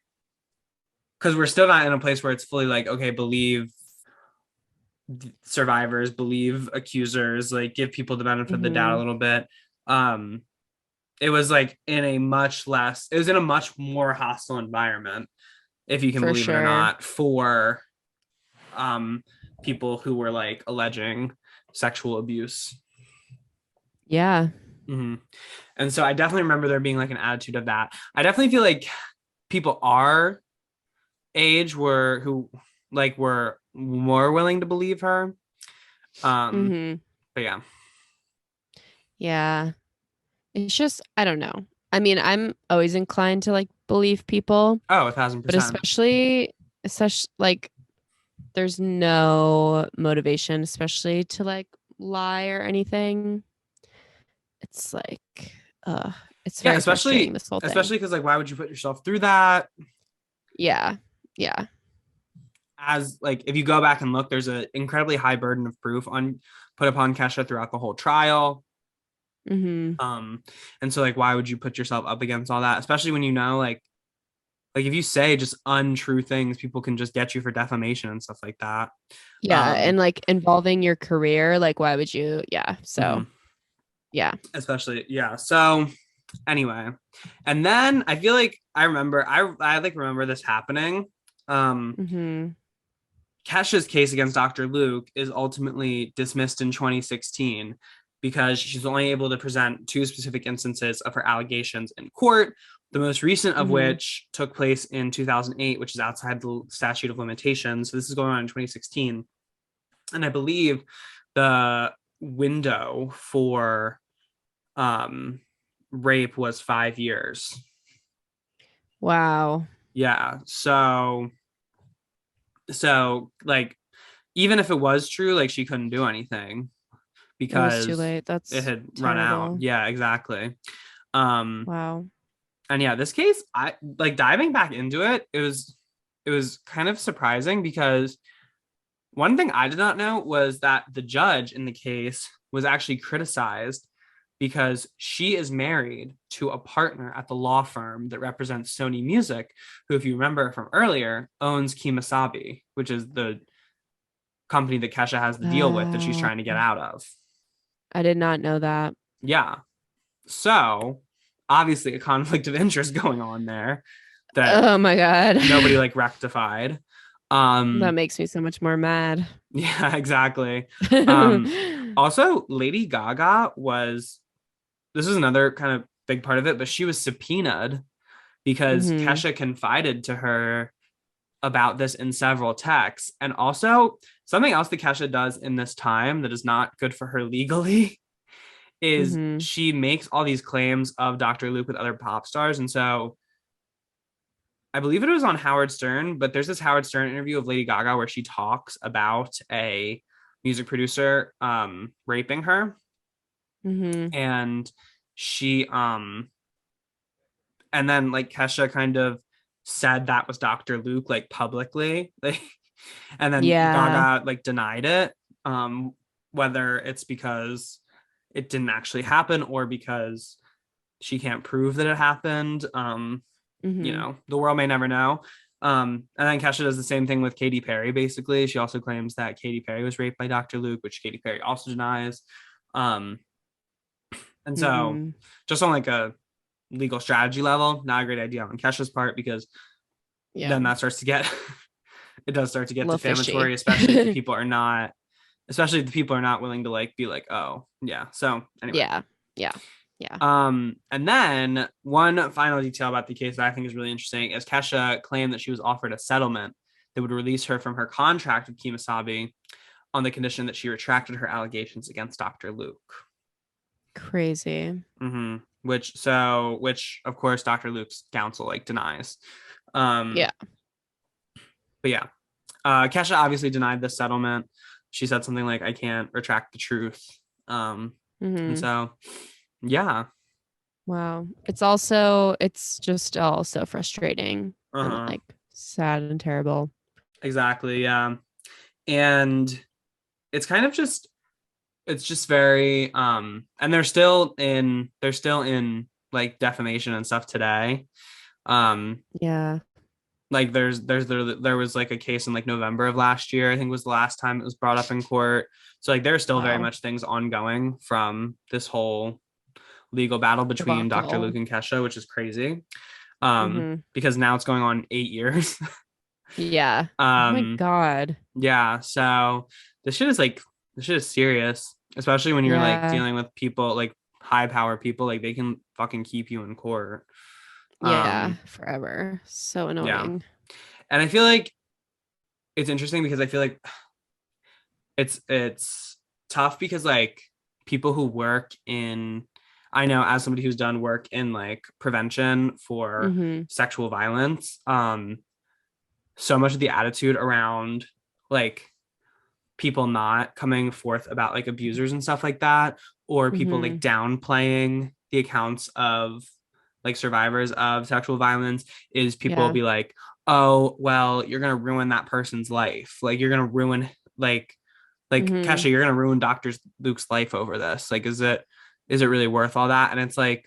because we're still not in a place where it's fully like, okay, believe survivors, believe accusers, like give people the benefit of the doubt a Mm-hmm. little bit. Um, it was like it was in a much more hostile environment, if you can For believe it or sure. not, for um people who were like alleging sexual abuse. Yeah. Mm-hmm. And so I definitely remember there being like an attitude of that. I definitely feel like people our age were more willing to believe her. Um, Mm-hmm. but yeah. Yeah. It's just, I don't know. I mean, I'm always inclined to like believe people, Oh, a but 1000%. especially such like there's no motivation, especially to like lie or anything. It's like, uh, it's Yeah, very frustrating, especially this whole thing. especially because like why would you put yourself through that? Yeah. Yeah. As like if you go back and look, there's an incredibly high burden of proof on put upon Kesha throughout the whole trial. Mm-hmm. Um, and so like why would you put yourself up against all that? Especially when like if you say just untrue things, people can just get you for defamation and stuff like that. Yeah. Um, And like involving your career, like, why would you? Yeah. So, mhm. yeah. Especially, yeah. So anyway, and then I feel like I like remember this happening. Um, Mm-hmm. Kesha's case against Dr. Luke is ultimately dismissed in 2016 because she's only able to present 2 specific instances of her allegations in court, the most recent of Mm-hmm. which took place in 2008, which is outside the statute of limitations. So this is going on in 2016. And I believe the window for um, rape was 5 years. Wow. Yeah. So like even if it was true, like she couldn't do anything It was too because late. it That's had run out. terrible. Yeah, exactly. Wow. And yeah, this case, I like diving back into it. It was kind of surprising because one thing I did not know was that the judge in the case was actually criticized because she is married to a partner at the law firm that represents Sony Music, who, if you remember from earlier, owns Kemosabe, which is the company that Kesha has the deal with that she's trying to get out of. I did not know that. Yeah. So obviously a conflict of interest going on there that Oh my God. nobody like rectified. That makes me so much more mad. Yeah, exactly. Also, Lady Gaga was, this is another kind of big part of it, but she was subpoenaed because Mhm. Kesha confided to her about this in several texts. And also, something else that Kesha does in this time that is not good for her legally is Mhm. she makes all these claims of Dr. Luke with other pop stars. And so I believe it was on Howard Stern, but there's this Howard Stern interview of Lady Gaga where she talks about a music producer raping her. Mhm. And she and then like Kesha kind of said that was Dr. Luke like publicly. Like, and then Yeah. Gaga like denied it. Whether it's because it didn't actually happen or because she can't prove that it happened. Mhm. The world may never know. And then Kesha does the same thing with Katy Perry, basically. She also claims that Katy Perry was raped by Dr. Luke, which Katy Perry also denies. Um, and so Mhm. just on like a legal strategy level, not a great idea on Kesha's part because Yeah. then that starts to get it does start to A get little fishy. defamatory, especially if the people are not willing to like be like, oh yeah. So anyway. Yeah. Yeah. Yeah. And then one final detail about the case that I think is really interesting is Kesha claimed that she was offered a settlement that would release her from her contract with Kemosabe on the condition that she retracted her allegations against Dr. Luke. Crazy. Which of course Dr. Luke's counsel like denies. Yeah. But yeah, Kesha obviously denied this settlement. She said something like, "I can't retract the truth." And Mhm. so, yeah. Wow. It's just all so frustrating and Uh-huh. like sad and terrible. Exactly. Yeah. And it's kind of just it's just very and they're still in like defamation and stuff today. Um Yeah. like there was like a case in like November of last year, I think was the last time it was brought up in court. So like there's still very Wow. much things ongoing from this whole legal battle between Dr. Debacle. Luke and Kesha, which is crazy. Mhm. Because now it's going on 8 years. Yeah. Oh my um God. yeah, so this shit is serious, especially when you're like Yeah. dealing with people like high power people, like they can fucking keep you in court. Yeah. um Forever. So yeah, annoying. and I feel like it's interesting because I feel like it's tough because like people who work in, I know as somebody who's done work in like prevention for Mhm. sexual violence, so much of the attitude around like people not coming forth about like abusers and stuff like that, or people like Mhm. downplaying the accounts of like survivors of sexual violence, is people will Yeah. be like, oh well, you're gonna ruin that person's life, like you're gonna ruin like Mhm. Kesha, you're gonna ruin Dr. Luke's life over this, like is it really worth all that? And it's like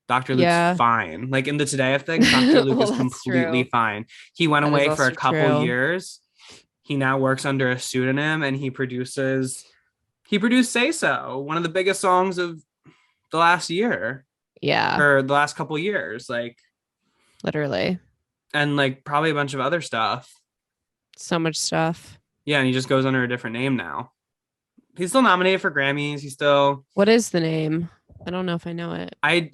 Dr. Luke's Yeah. fine. Like in the today of things, Dr. Luke Well, is that's completely true. fine. He went That is away for a also couple true. years. He now works under a pseudonym and he produced Say So, one of the biggest songs of the last year Yeah. or the last couple years. Like, Literally. and like probably a bunch of other stuff. So much stuff. Yeah, and he just goes under a different name now. He's still nominated for Grammys. He's still What is the name? I don't know if I know it. I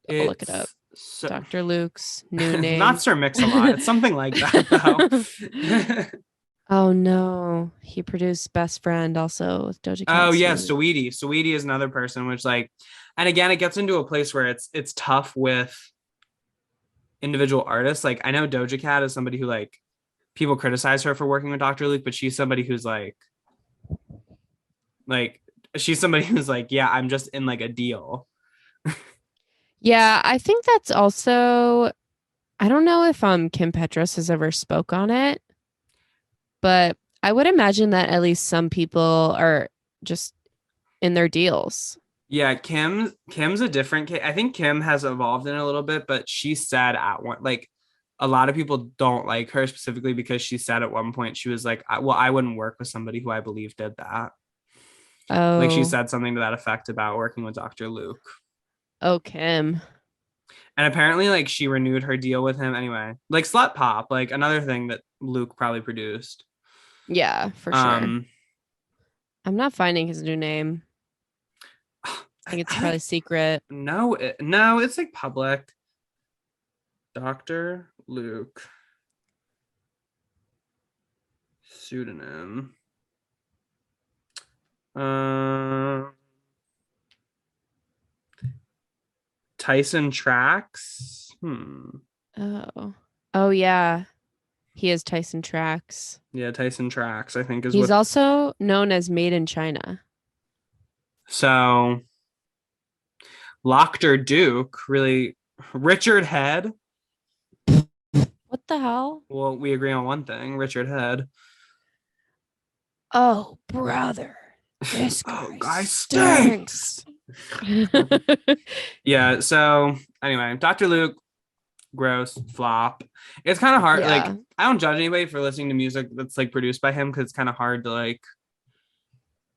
I'll look it up. it's so, Dr. Luke's new not name. Sir Mix-a-Lot. It's something like that though. Oh no. He produced Best Friend also with Doja Oh Cat yeah, Sweet. Saweetie is another person, which like, and again, it gets into a place where it's tough with individual artists. Like I know Doja Cat is somebody who like people criticize her for working with Dr. Luke, but she's somebody who's like she's somebody who's like, yeah, I'm just in like a deal. Yeah, I think that's also, I don't know if Kim Petras has ever spoke on it, but I would imagine that at least some people are just in their deals. Yeah, Kim's a different case. I think Kim has evolved in a little bit, but she said at one like a lot of people don't like her specifically because she said at one point she was like, well, I wouldn't work with somebody who I believe did that. Like she Oh, said something to that effect about working with Dr. Luke. oh, Kim. And apparently, like she renewed her deal with him anyway. Like Slut Pop, like another thing that Luke probably produced. Yeah, for sure. Um, I'm not finding his new name. I think it's I probably don't secret. know. No, it's like public. Dr. Luke pseudonym. Um, Tyson Tracks. Oh. Oh yeah. He is Tyson Tracks. Yeah, Tyson Tracks, I think is He's what. also known as Made in China. So Lochter Duke, really Richard Head. What the hell? Well, we agree on one thing, Richard Head. Oh, brother. This Oh, guy guy stinks. Yeah, so anyway, Dr. Luke, gross, flop. It's kind of hard. Like, Yeah. I don't judge anybody for listening to music that's like produced by him because it's kind of hard to like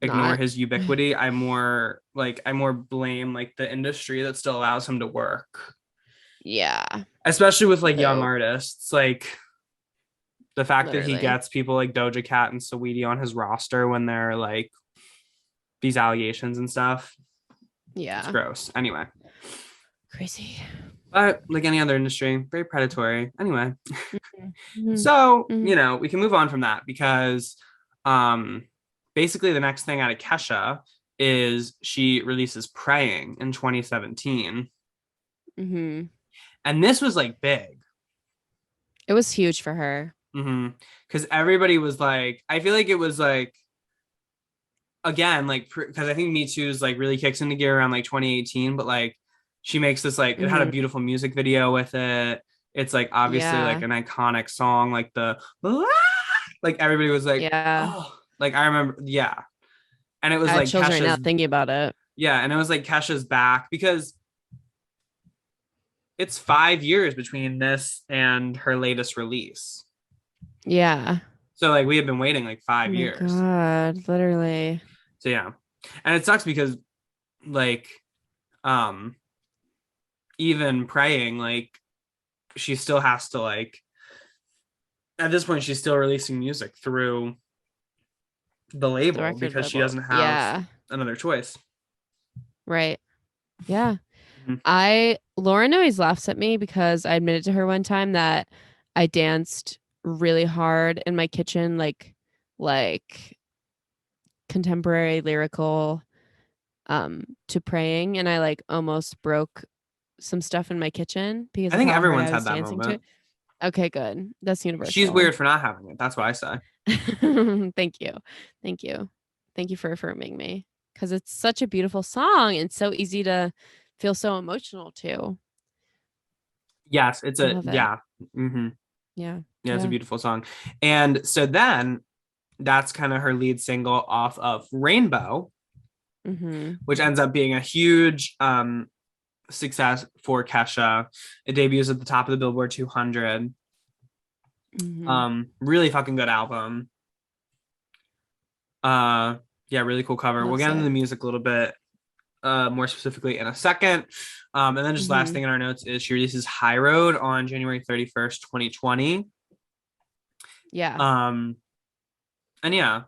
ignore Not. his ubiquity. I more blame like the industry that still allows him to work, Yeah. especially with like young No, artists. Like the fact that he literally. gets people like Doja Cat and Saweetie on his roster when they're like these allegations and stuff. It's Yeah. gross. Anyway, Crazy. but like any other industry, very predatory. Anyway, Mhm. so Mhm. we can move on from that because um basically the next thing out of Kesha is she releases Praying in 2017. Mhm. And this was like big. It was huge for her. Because everybody was like, I feel like it was like, again, like, because I think Me Too's like really kicks into gear around like 2018, but like she makes this like, it had a Mhm. beautiful music video with it. It's like obviously like Yeah. an iconic song, like like everybody was like, Yeah. oh, like I remember, yeah. And it I was have like chills right now Kesha's, thinking about it. yeah, and it was like Kesha's back because it's 5 years between this and her latest release. Yeah. So like we had been waiting like Oh five my years. God. Literally. So yeah. And it sucks because like um even Praying, like she still has to like at this point she's still releasing music through the The label record because she label. doesn't have Yeah. another choice. Right. Yeah. Mhm. Lauren always laughs at me because I admitted to her one time that I danced really hard in my kitchen, like contemporary lyrical to Praying, and I like almost broke some stuff in my kitchen because I of think how hard everyone's I had was that dancing to moment. it. Okay, good. That's She's universal. weird for not having it. That's what I say. Thank you. Thank you. Thank you for affirming me because it's such a beautiful song and so easy to feel so emotional too. Yes, it's I a love it. yeah. hmm Yeah. Yeah, it's a Yeah. beautiful song. And so then that's kind of her lead single off of Rainbow, Mm-hmm. which ends up being a huge success for Kesha. It debuts at the top of the Billboard 200. Mm-hmm. Really fucking good album. Uh, yeah, really cool cover. Love We'll get into the sick. music a little bit more specifically in a second. And then just last Mm-hmm. thing in our notes is she releases High Road on January 31st, 2020. Yeah. Um, and yeah,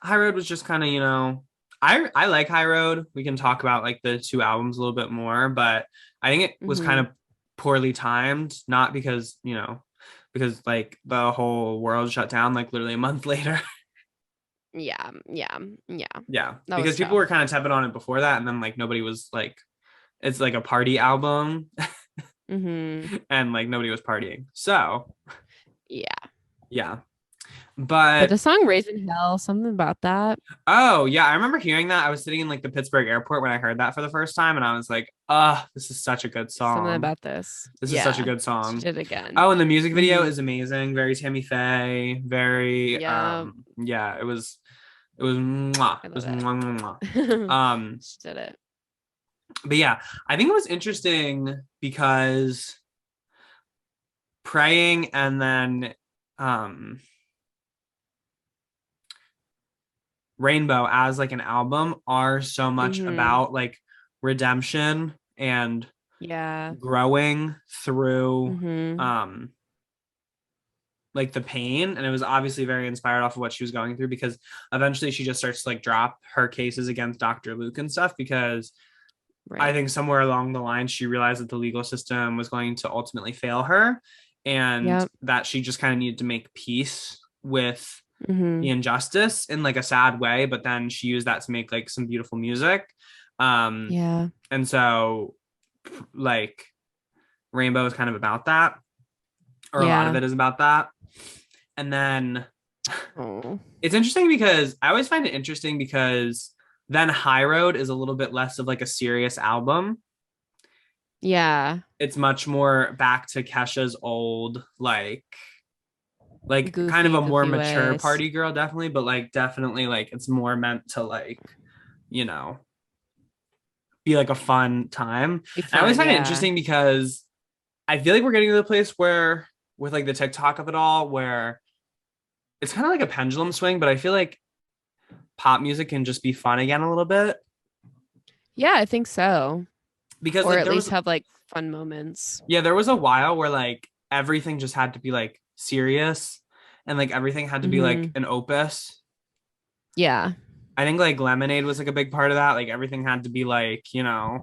High Road was just kind of, I like High Road. We can talk about like the two albums a little bit more, but I think it was kind Mm-hmm. of poorly timed, not because, because like the whole world shut down like literally a month later. Yeah. Yeah. Yeah. Yeah, That because was people were tough. kind of tepid on it before that, and then like nobody was like, it's like a party album, Mm-hmm. and like nobody was partying. So Yeah. yeah, But But the song Raising Hell, something about that. oh yeah, I remember hearing that. I was sitting in like the Pittsburgh airport when I heard that for the first time, and I was like, this is such a good Something song. about this. This is such a Yeah. good She song. did it again. Oh, and the music video Hmm. is amazing. Very Tammy Faye. Very Yeah. yeah, it was mwah. I It love was mwah, mwah, mwah. it. Um, She did it. but yeah, I think it was interesting because praying and then um Rainbow as like an album are so much Hmm. about like redemption and Yeah. growing through Hmm. um like the pain, and it was obviously very inspired off of what she was going through because eventually she just starts to like drop her cases against Dr. Luke and stuff because I Right. think somewhere along the line she realized that the legal system was going to ultimately fail her and Yep. that she just kind of needed to make peace with the Hmm. injustice in like a sad way, but then she used that to make like some beautiful music. um Yeah. and so like Rainbow is kind of about that, or a lot of Yeah. it is about that. And then Oh. it's interesting because I always find it interesting because then High Road is a little bit less of like a serious album. Yeah. It's much more back to Kesha's old like kind of Goofy, a more goofy mature ways. party girl, definitely, but like definitely like it's more meant to like, you know, be like a fun time. Be And I always fun. find it Yeah. interesting because I feel like we're getting to the place where with like the TikTok of it all, where it's kind of like a pendulum swing, but I feel like pop music can just be fun again a little bit Yeah, I think so. because Or like at there least was have like fun moments. yeah, there was a while where like everything just had to be like serious and like everything had to be like Hmm. an opus. Yeah. I think like Lemonade was like a big part of that. Like everything had to be like, because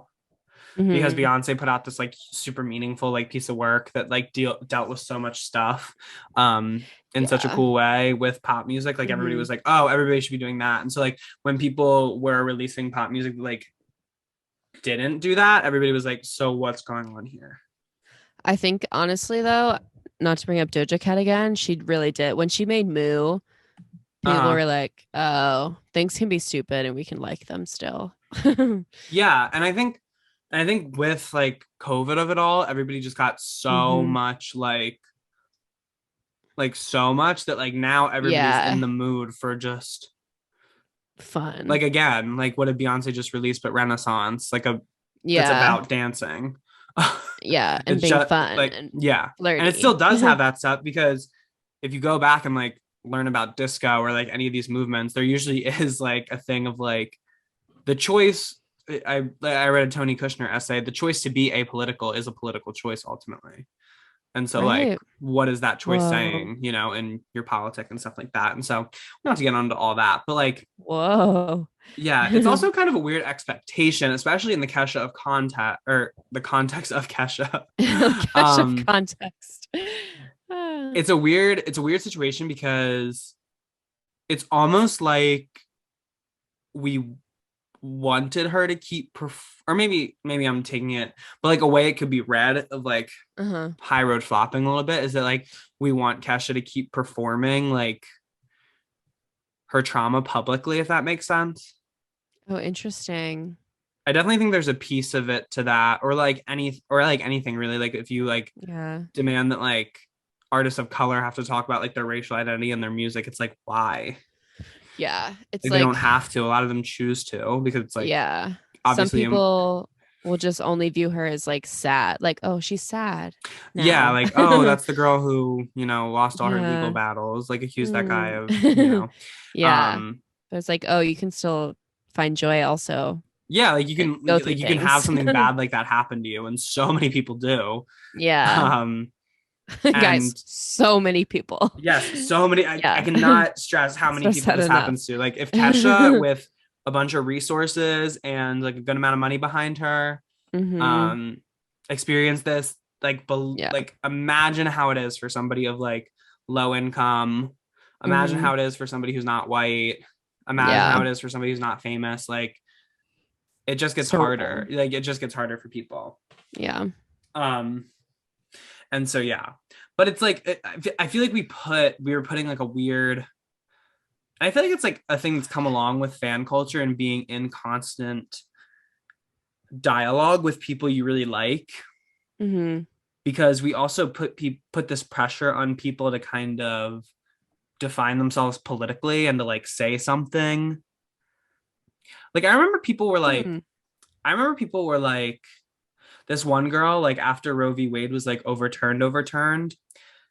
Hmm. Beyonce put out this like super meaningful like piece of work that like dealt with so much stuff in such a Yeah. cool way with pop music. Like everybody Hmm. was like, oh, everybody should be doing that. And so like when people were releasing pop music like didn't do that, everybody was like, so what's going on here? I think honestly though, not to bring up Doja Cat again, she really did. When she made Moo, people Uh-huh. were like, "Oh, things can be stupid and we can like them still." Yeah, and I think with like COVID of it all, everybody just got so Hmm. much like so much that like now everybody's in Yeah, the mood for just fun. like again, like what did Beyonce just release but Renaissance, like a that's Yeah, about dancing. yeah, and It's being just fun like and yeah. And it still flirty. does have that stuff because if you go back and like learn about disco or like any of these movements, there usually is like a thing of like the choice. I read a Tony Kushner essay. The choice to be apolitical is a political choice ultimately. And so like Right. what is that choice Whoa. saying, in your politic and stuff like that. And so not to get onto all that, but like Whoa. yeah, it's also kind of a weird expectation, especially in the Kesha of context or the context of Kesha. Cash of um context. Ah. it's a weird situation because it's almost like we wanted her to keep or maybe I'm taking it, but like a way it could be read of like Uh-huh. High Road flopping a little bit is that like we want Kesha to keep performing like her trauma publicly, if that makes sense. Oh, interesting. I definitely think there's a piece of it to that, or like anything really. Like if you like Yeah. demand that like artists of color have to talk about like their racial identity and their music, it's like why? Yeah. It's Like they don't like, have to. A lot of them choose to because it's like yeah. Some obviously people will just only view her as like sad. Like, oh, she's sad yeah, now. like oh, that's the girl who lost all her legal Yeah. battles. Like accuse that guy of Mm. Yeah. um But it's like, oh, you can still find joy also yeah, like you and can go through like you can have things. something bad like that happen to you, and so many people do. Yeah. Um, Guys, and so many people. yes, so many. I Yeah. cannot stress how many Stress people that this enough. happens to. Like if Kesha with a bunch of resources and like a good amount of money behind her, Hmm. um, experience this, like Yeah. like imagine how it is for somebody of like low income. Imagine Hmm. how it is for somebody who's not white. Imagine Yeah. how it is for somebody who's not famous. Like it just gets harder. Surreal. Like it just gets harder for people. Yeah. Um, and so yeah. But it's like I feel like we were putting like a weird. I feel like it's like a thing that's come along with fan culture and being in constant dialogue with people you really like, Mm-hmm. because we also put this pressure on people to kind of define themselves politically and to like say something. Like I remember people were like this one girl, like after Roe v. Wade was like overturned,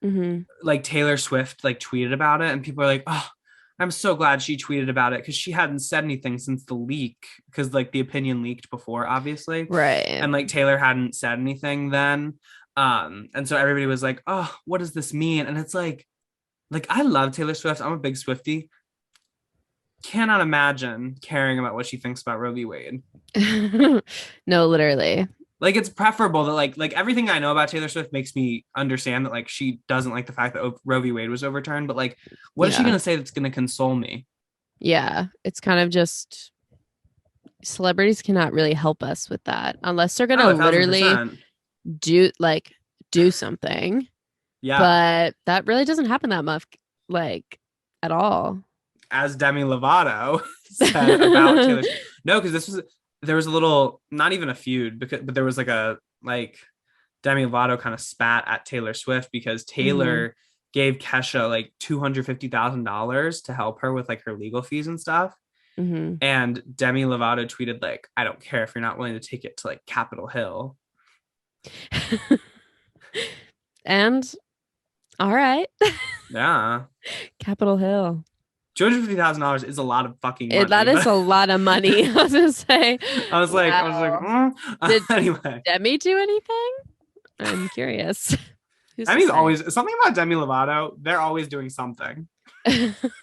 Mm-hmm. like Taylor Swift like tweeted about it, and people are like, oh, I'm so glad she tweeted about it because she hadn't said anything since the leak, because like the opinion leaked before, obviously. Right. And like Taylor hadn't said anything then. And so everybody was like, oh, what does this mean? And it's like I love Taylor Swift. I'm a big Swiftie. Cannot imagine caring about what she thinks about Roe v. Wade. No, literally. Like it's preferable that like everything I know about Taylor Swift makes me understand that like she doesn't like the fact that Roe v. Wade was overturned, but like what is she going to say that's going to console me? Yeah, it's kind of just celebrities cannot really help us with that unless they're going to Oh, literally 1000%. do something. Yeah. But that really doesn't happen that much, like at all. As Demi Lovato said about Taylor Swift. No, because there was a little, not even a feud, but there was like Demi Lovato kind of spat at Taylor Swift because Taylor gave Kesha like $250,000 to help her with like her legal fees and stuff. Mm-hmm. And Demi Lovato tweeted like, I don't care if you're not willing to take it to like Capitol Hill. And all right. Yeah. Capitol Hill. $250,000 is a lot of fucking money. That is a lot of money. I was gonna say. I was like, Did anyway. Demi do anything? I'm curious. Demi's always something about Demi Lovato. They're always doing something.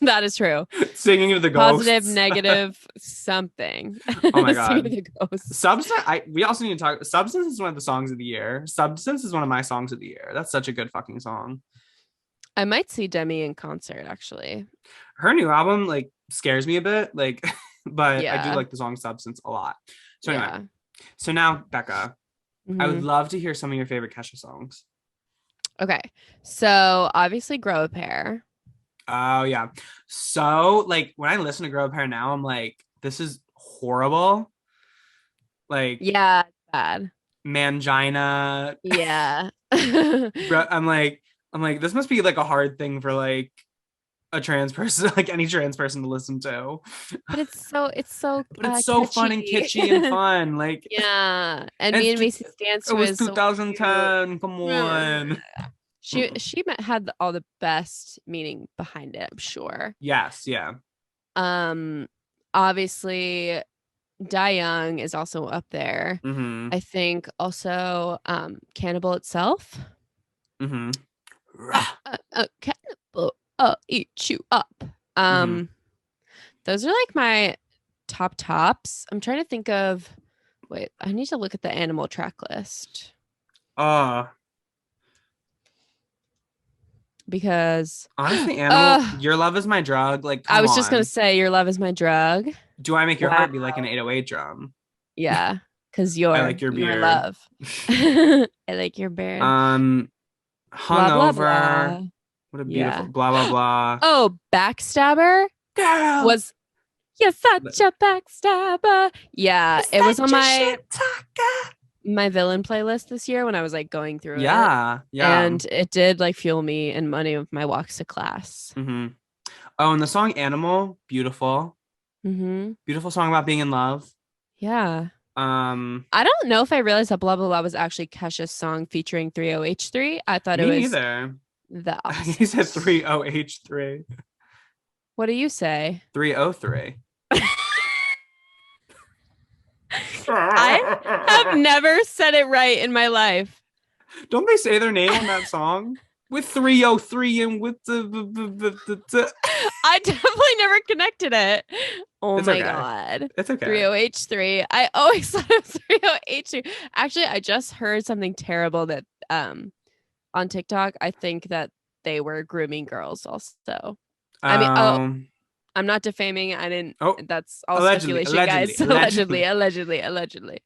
That is true. Singing to the ghosts. Positive, negative, something. Oh my god. Singing to the ghosts. Substance. We also need to talk. Substance is one of the songs of the year. Substance is one of my songs of the year. That's such a good fucking song. I might see Demi in concert actually. Her new album like scares me a bit, like, but Yeah. I do like the song Substance a lot. So anyway, Yeah. so now Becca, Mhm. I would love to hear some of your favorite Kesha songs. Okay. So obviously Grow a Pair. Oh yeah. So like when I listen to Grow a Pair now, I'm like, this is horrible. Like Yeah, it's bad. mangina. Yeah. I'm like, this must be like a hard thing for like a trans person, like any trans person to listen to. But it's so But it's so fun and kitschy and fun. Like yeah. And me and Macy's dance it was so 2010. cute. Come on. She had all the best meaning behind it, I'm sure. Yes, yeah. Obviously Die Young is also up there. Mm-hmm. I think also Cannibal Itself. Mm-hmm. Cannibal, eat you up. Those are like my tops. I'm trying to think of. Wait, I need to look at the Animal track list because honestly, Animal, Your Love Is My Drug. Like, I was just gonna say, Your Love Is My Drug. Do I Make Your Heart Be Like an 808 drum? Yeah, because I like your beard. love. I like your beard. Hungover. Blah, blah, blah. What a beautiful blah blah blah. Oh, Backstabber Girl was you're such a backstabber. Yeah, it was on my villain playlist this year when I was like going through it. Yeah. And it did like fuel me in many of my walks to class. Mm-hmm. Oh, and the song Animal, beautiful. Mm-hmm. Beautiful song about being in love. Yeah. I don't know if I realized that Blah Blah Blah was actually Kesha's song featuring 30H3. I thought it was neither. The opposite. He said 30H3. What do you say? 303. I have never said it right in my life. Don't they say their name on that song? With 303 and with the I definitely never connected it. Oh it's my okay. God. It's okay. 30H3. I always thought it was 30H3. Actually, I just heard something terrible that on TikTok. I think that they were grooming girls also. I mean, I'm not defaming. I didn't. That's all allegedly, speculation, guys. Allegedly.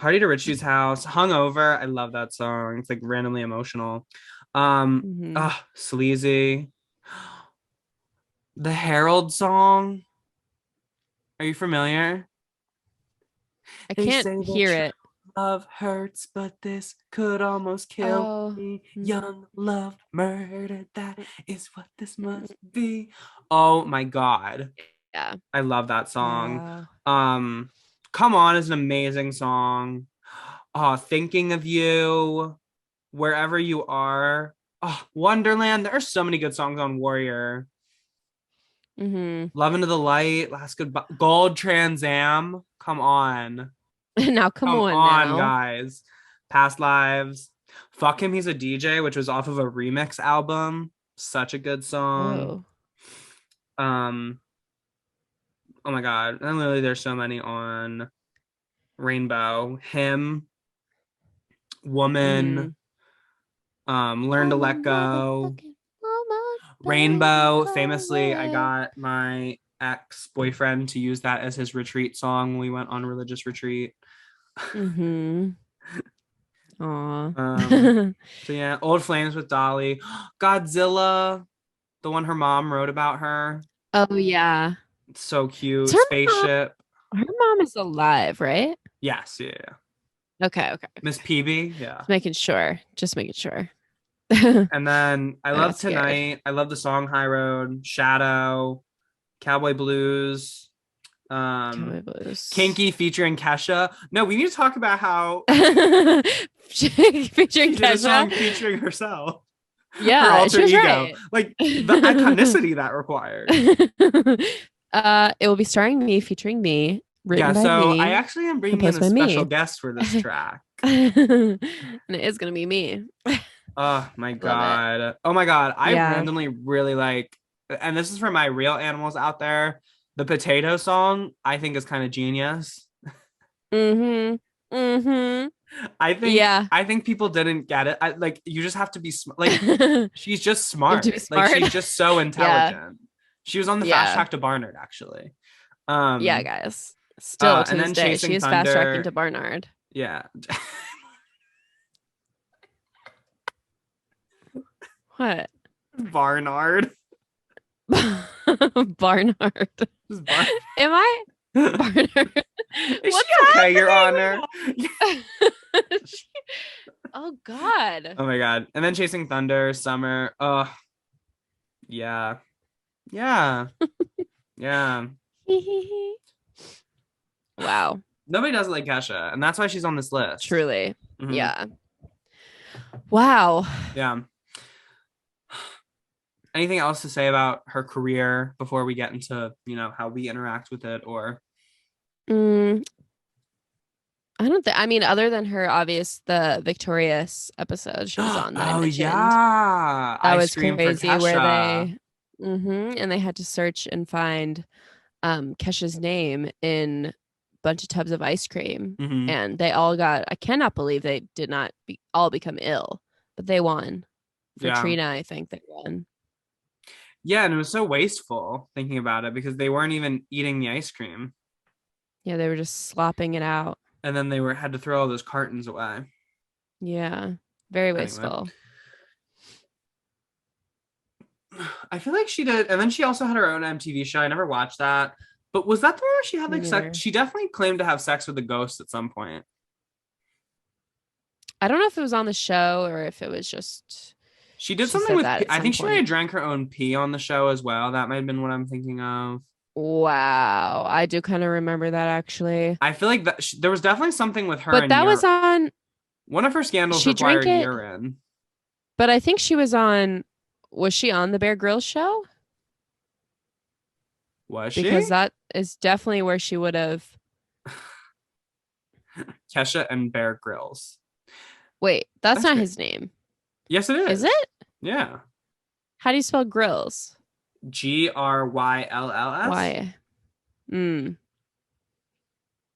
Party to Richie's House, Hungover. I love that song. It's like randomly emotional. Mhm. Sleazy. The Herald song. Are you familiar? I They can't say that hear true it. love hurts, but this could almost kill Oh. me. Mm, Young love murdered. That mm, is what this mm. must be. Oh my God. Yeah. I love that song. Wow. Um, Come On is an amazing song. Thinking of You, Wherever You Are. Oh, Wonderland. There are so many good songs on Warrior. Hmm. Love Into the Light, Last Goodbye, Gold Trans Am. Come on. Now, come Come on on, now. guys. Past Lives. Fuck Him, He's a DJ, which was off of a remix album. Such a good song. Whoa. Um, oh my God. And literally there's so many on Rainbow. Him, Hmm. Woman, Learn to I'm a Let Go. motherfucking woman, baby, Rainbow, go famously, I away. got my ex-boyfriend to use that as his retreat song when we went on a religious retreat. Mm-hmm. Aw. So yeah, Old Flames with Dolly. Godzilla, the one her mom wrote about her. Oh yeah. It's so It's cute. her mom. Spaceship. Her mom is alive, right? Yes, yeah, yeah. Okay, okay, Miss okay. Peavy, yeah. Just making sure. Just making sure. I And then I got love scared. Tonight. I love the song High Road, Shadow, Cowboy Blues, Cowboy Blues. Kinky featuring Kesha. No, we need to talk about how Featuring she did a Kesha. song featuring herself, her Yeah, alter she was ego, right. like the iconicity that required. It will be starring me, featuring me, written Yeah, by so I me, actually am bringing in composed a by special me. guest for this track. And it is gonna be me. Oh my Love it. God. Oh my God. I Yeah. randomly really like, and this is for my real animals out there. The Potato song, I think is kind of genius. Mm-hmm. Mm-hmm. I think Yeah. I think people didn't get it. Like you just have to be like You she's just have to be smart. Like smart. she's just so Yeah. intelligent. She was on the fast Yeah. track to Barnard actually. Yeah, Um guys. Still to and this then day, she Chasing is fast tracking to Thunder. Barnard. Yeah. What? Barnard. Barnard. Just Bar- Am I Barnard? Is she What's okay, Your happening Honor? right now? Oh God. Oh my God. And then Chasing Thunder, Summer. Oh, yeah. Yeah. Yeah. Wow. Nobody does it like Kesha, and that's why she's on this list. Truly. Mhm. Yeah. Wow. Yeah. Anything else to say about her career before we get into, how we interact with it or Mm, I don't think, I mean, other than her obvious, the Victorious episode she was on that I Oh mentioned, yeah. that Ice was cream for crazy where Kesha. and they had to search and find Kesha's name in a bunch of tubs of ice cream. Hmm. And they all got, I cannot believe they did not all become ill, but they won. For Yeah. Trina, I think they won. Yeah, and it was so wasteful thinking about it because they weren't even eating the ice cream. Yeah, they were just slopping it out. And then they had to throw all those cartons away. Yeah, very Anyway. wasteful. I feel like she did, and then she also had her own MTV show. I never watched that, but was that the one where she had Me like sex? neither. She definitely claimed to have sex with a ghost at some point. I don't know if it was on the show or if it was just She did she something said with. that at I some think she might have point. drank her own pee on the show as well. That might have been what I'm thinking of. Wow, I do kind of remember that actually. I feel like that there was definitely something with her But and that was on one of her scandals she drank required it, urine. but I think she was she on the Bear Grylls show? Was Because she? that is definitely where she would have. Kesha and Bear Grylls. Wait, that's That's not great. his name. Yes, it is. Is it? Yeah. How do you spell Grills? Grylls. Why? Mm,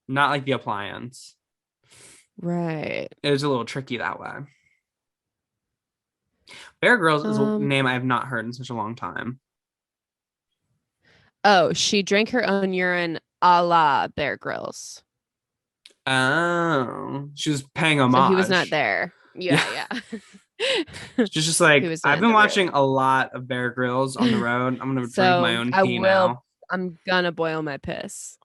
Not like the appliance. right. It was a little tricky that way. Bear Grylls is a name I have not heard in such a long time. Oh, she drank her own urine a la Bear Grylls. Oh, she was paying So he was not homage. there. Yeah. Yeah. She's just He like, was not I've in been the watching room. a lot of Bear Grylls on the road. I'm gonna drink my So own pee now. I'm gonna boil my piss.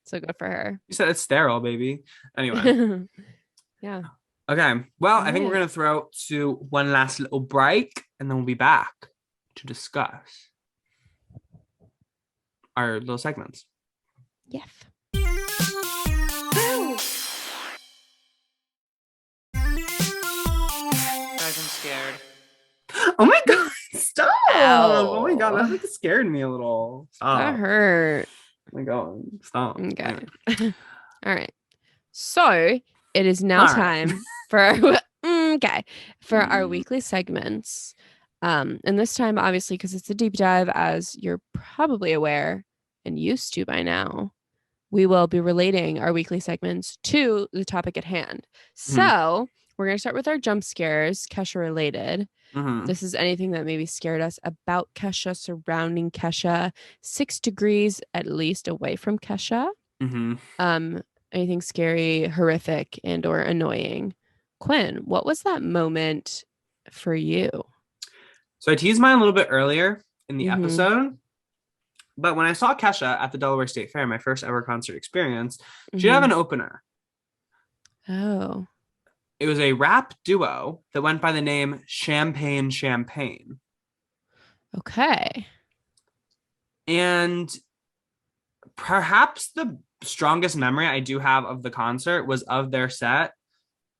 So good for her. You said it's sterile, baby. Anyway. Yeah. Okay. Well, All I think we're right. gonna throw to one last little break and then we'll be back to discuss our little segments. Yes. Guys, I'm scared. Oh my god, stop. Oh my god, that Ow. like scared me a little. That Stop. hurt. Oh my god, stop. Okay. Anyway. All right. So it is now All right. time for our weekly segments. And this time, obviously, because it's a deep dive, as you're probably aware and used to by now, we will be relating our weekly segments to the topic at hand. So we're gonna start with our jump scares, Kesha related. Mhm. This is anything that maybe scared us about Kesha, surrounding Kesha, 6 degrees at least away from Kesha. Mhm. Anything scary, horrific, and or annoying. Quinn, what was that moment for you? So I teased mine a little bit earlier in the Mhm. episode, but when I saw Kesha at the Delaware State Fair, my first ever concert experience, she had Mhm. an opener. Oh. It was a rap duo that went by the name Champagne Champagne. Okay. And perhaps the strongest memory I do have of the concert was of their set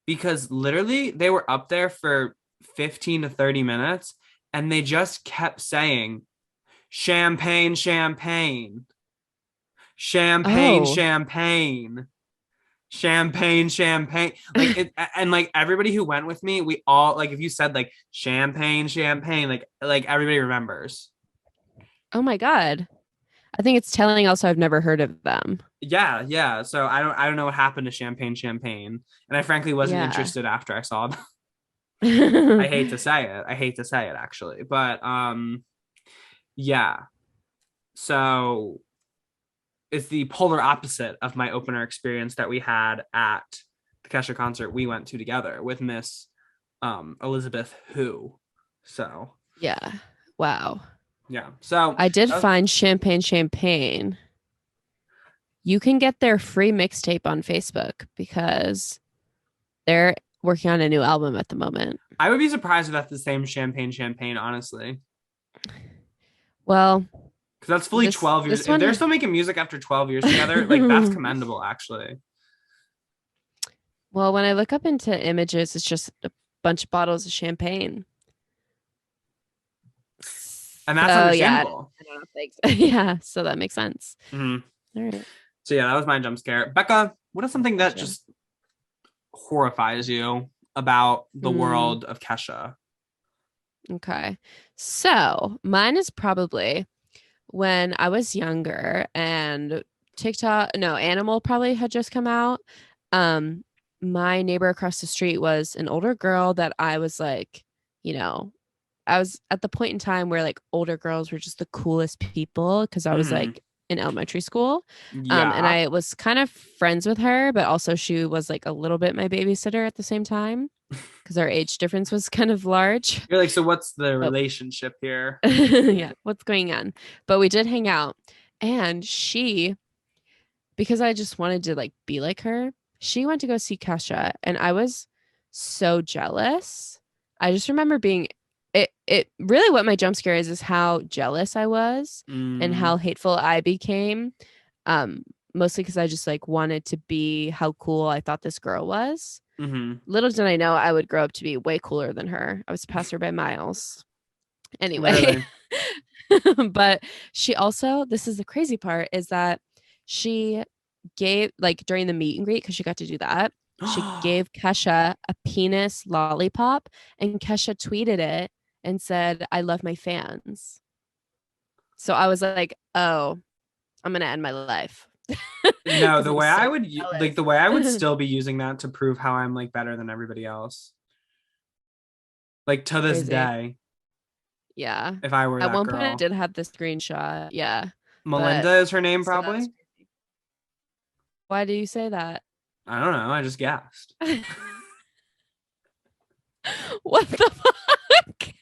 because literally they were up there for 15 to 30 minutes and they just kept saying champagne, champagne, champagne, Oh. champagne, champagne, champagne. Like it, and like everybody who went with me, we all like if you said like champagne, champagne, like everybody remembers. Oh my God. I think it's telling also I've never heard of them. Yeah, yeah. So I don't know what happened to Champagne Champagne. And I frankly wasn't Yeah. interested after I saw them. I hate to say it. I hate to say it actually. But yeah. So it's the polar opposite of my opener experience that we had at the Kesha concert we went to together with Miss Elizabeth Who. So Yeah. Wow. yeah. So I did find Champagne. You can get their free mixtape on Facebook because they're working on a new album at the moment. I would be surprised if that's the same Champagne, honestly. Well, Because that's fully 12 years. this If they're one, still making music after 12 years together, like that's commendable, actually. well, when I look up into images, it's just a bunch of bottles of champagne. And that's So yeah, understandable. I don't know if they, yeah, so that makes sense. Mhm. All right. So yeah, that was my jump scare. Becca, what is something that Gotcha. just horrifies you about the Hmm. world of Kesha? Okay. So mine is probably when I was younger and Animal probably had just come out. Um, my neighbor across the street was an older girl that I was like, you know, I was at the point in time where like older girls were just the coolest people because I was Mhm. like in elementary school. And Yeah. I was kind of friends with her, but also she was like a little bit my babysitter at the same time because our age difference was kind of large. You're like, so what's the But relationship here? yeah, what's going on? But we did hang out. And she, because I just wanted to like be like her, she went to go see Kesha, and I was so jealous. I just remember being it really what my jump scare is how jealous I was and Mm, how hateful I became. Um, Mostly because I just like wanted to be how cool I thought this girl was. mhm. Little did I know I would grow up to be way cooler than her. I was past her by miles. Anyway, Literally. but she also, this is the crazy part, is that she gave, like, during the meet and greet, because she got to do that, she gave Kesha a penis lollipop, and Kesha tweeted it and said, "I love my fans." So I was like, oh, I'm gonna end my life. No, Because the I'm way so I would like jealous. the way I would still be using that to prove how I'm like better than everybody else. Like to this Crazy. day, Yeah. if I were At that one point I girl. did have the screenshot. Yeah. But Melinda is her name, so that was probably. crazy. Why do you say that? I don't know. I just guessed. What the fuck?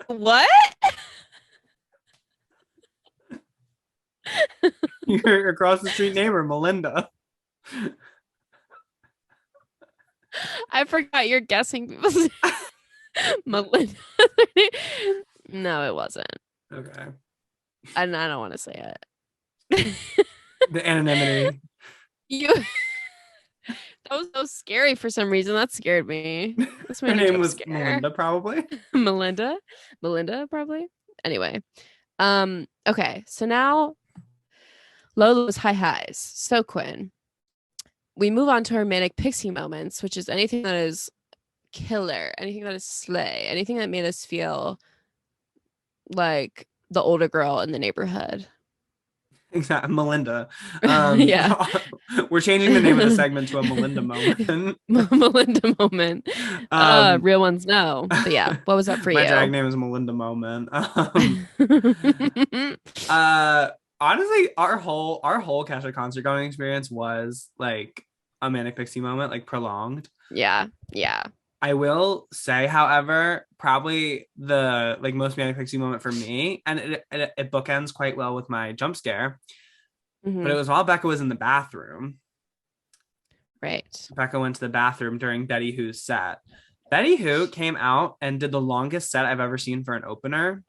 What? Your across the street neighbor, Melinda. I forgot you're guessing people's Melinda. No, it wasn't. Okay. And I don't want to say it. The anonymity. You that was so scary for some reason. That scared me. That's my Her new name jump was scare. Melinda, probably. Melinda. Melinda, probably. Anyway. Okay. So now Lola's high highs. So Quinn. We move on to our manic pixie moments, which is anything that is killer, anything that is slay, anything that made us feel like the older girl in the neighborhood. Exactly. Melinda. Yeah. We're changing the name of the segment to a Melinda moment. Melinda moment. Real ones know. But yeah, what was up for my you? drag name is Melinda Moment. Honestly, our whole Kesha concert going experience was like a manic pixie moment, like prolonged. Yeah. I will say, however, probably the like most manic pixie moment for me, and it bookends quite well with my jump scare. But it was while Becca was in the bathroom. Right. Becca went to the bathroom during Betty Who's set. Betty Who came out and did the longest set I've ever seen for an opener.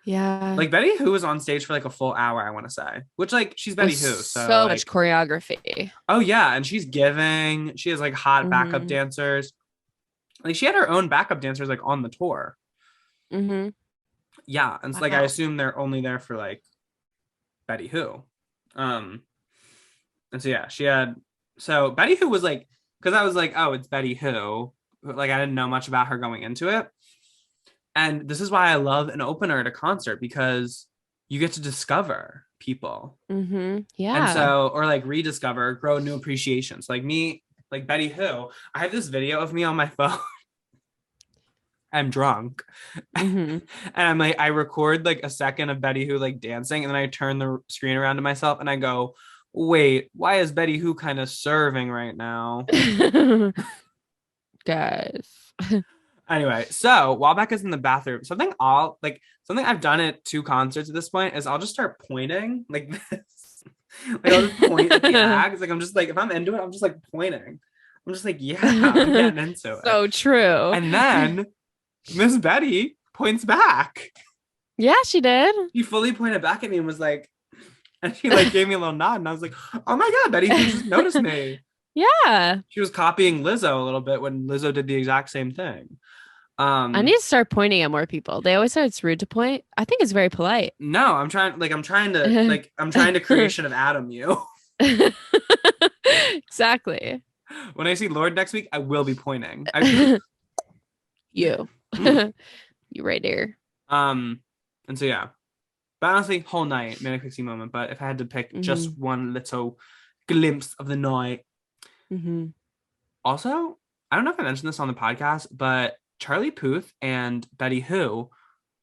Yeah. Like Betty Who was on stage for like a full hour, I want to say. Which like she's Betty Who, so like, much choreography. Oh yeah, and she has like hot backup dancers. Like she had her own backup dancers like on the tour. Yeah, and it's like I assume they're only there for like Betty Who. And so yeah, so Betty Who was like, because I was like, oh, it's Betty Who. Like I didn't know much about her going into it. And this is why I love an opener at a concert, because you get to discover people. Yeah. And so, or like rediscover, grow new appreciations. Like me, like Betty Who, I have this video of me on my phone. I'm drunk. And I'm like, I record like a second of Betty Who like dancing, and then I turn the screen around to myself and I go, wait, why is Betty Who kind of serving right now? Guys. Anyway, so while Becca's in the bathroom, something I've done at 2 concerts at this point is I'll just start pointing like this. Like I'll just point at the acts. Like I'm just like, if I'm into it, I'm just like pointing. I'm just like, yeah, I'm getting into it. So true. And then Miss Betty points back. Yeah, she did. She fully pointed back at me and was like, and she like gave me a little nod, and I was like, oh my God, Betty, you just noticed me. Yeah. She was copying Lizzo a little bit when Lizzo did the exact same thing. I need to start pointing at more people. They always say it's rude to point. I think it's very polite. No, I'm trying to creation of Adam you. Exactly. When I see Lord next week, I will be pointing. You. You right here. And so yeah. But honestly, whole night, manic pixie moment. But if I had to pick just one little glimpse of the night. Also, I don't know if I mentioned this on the podcast, but Charlie Puth and Betty Who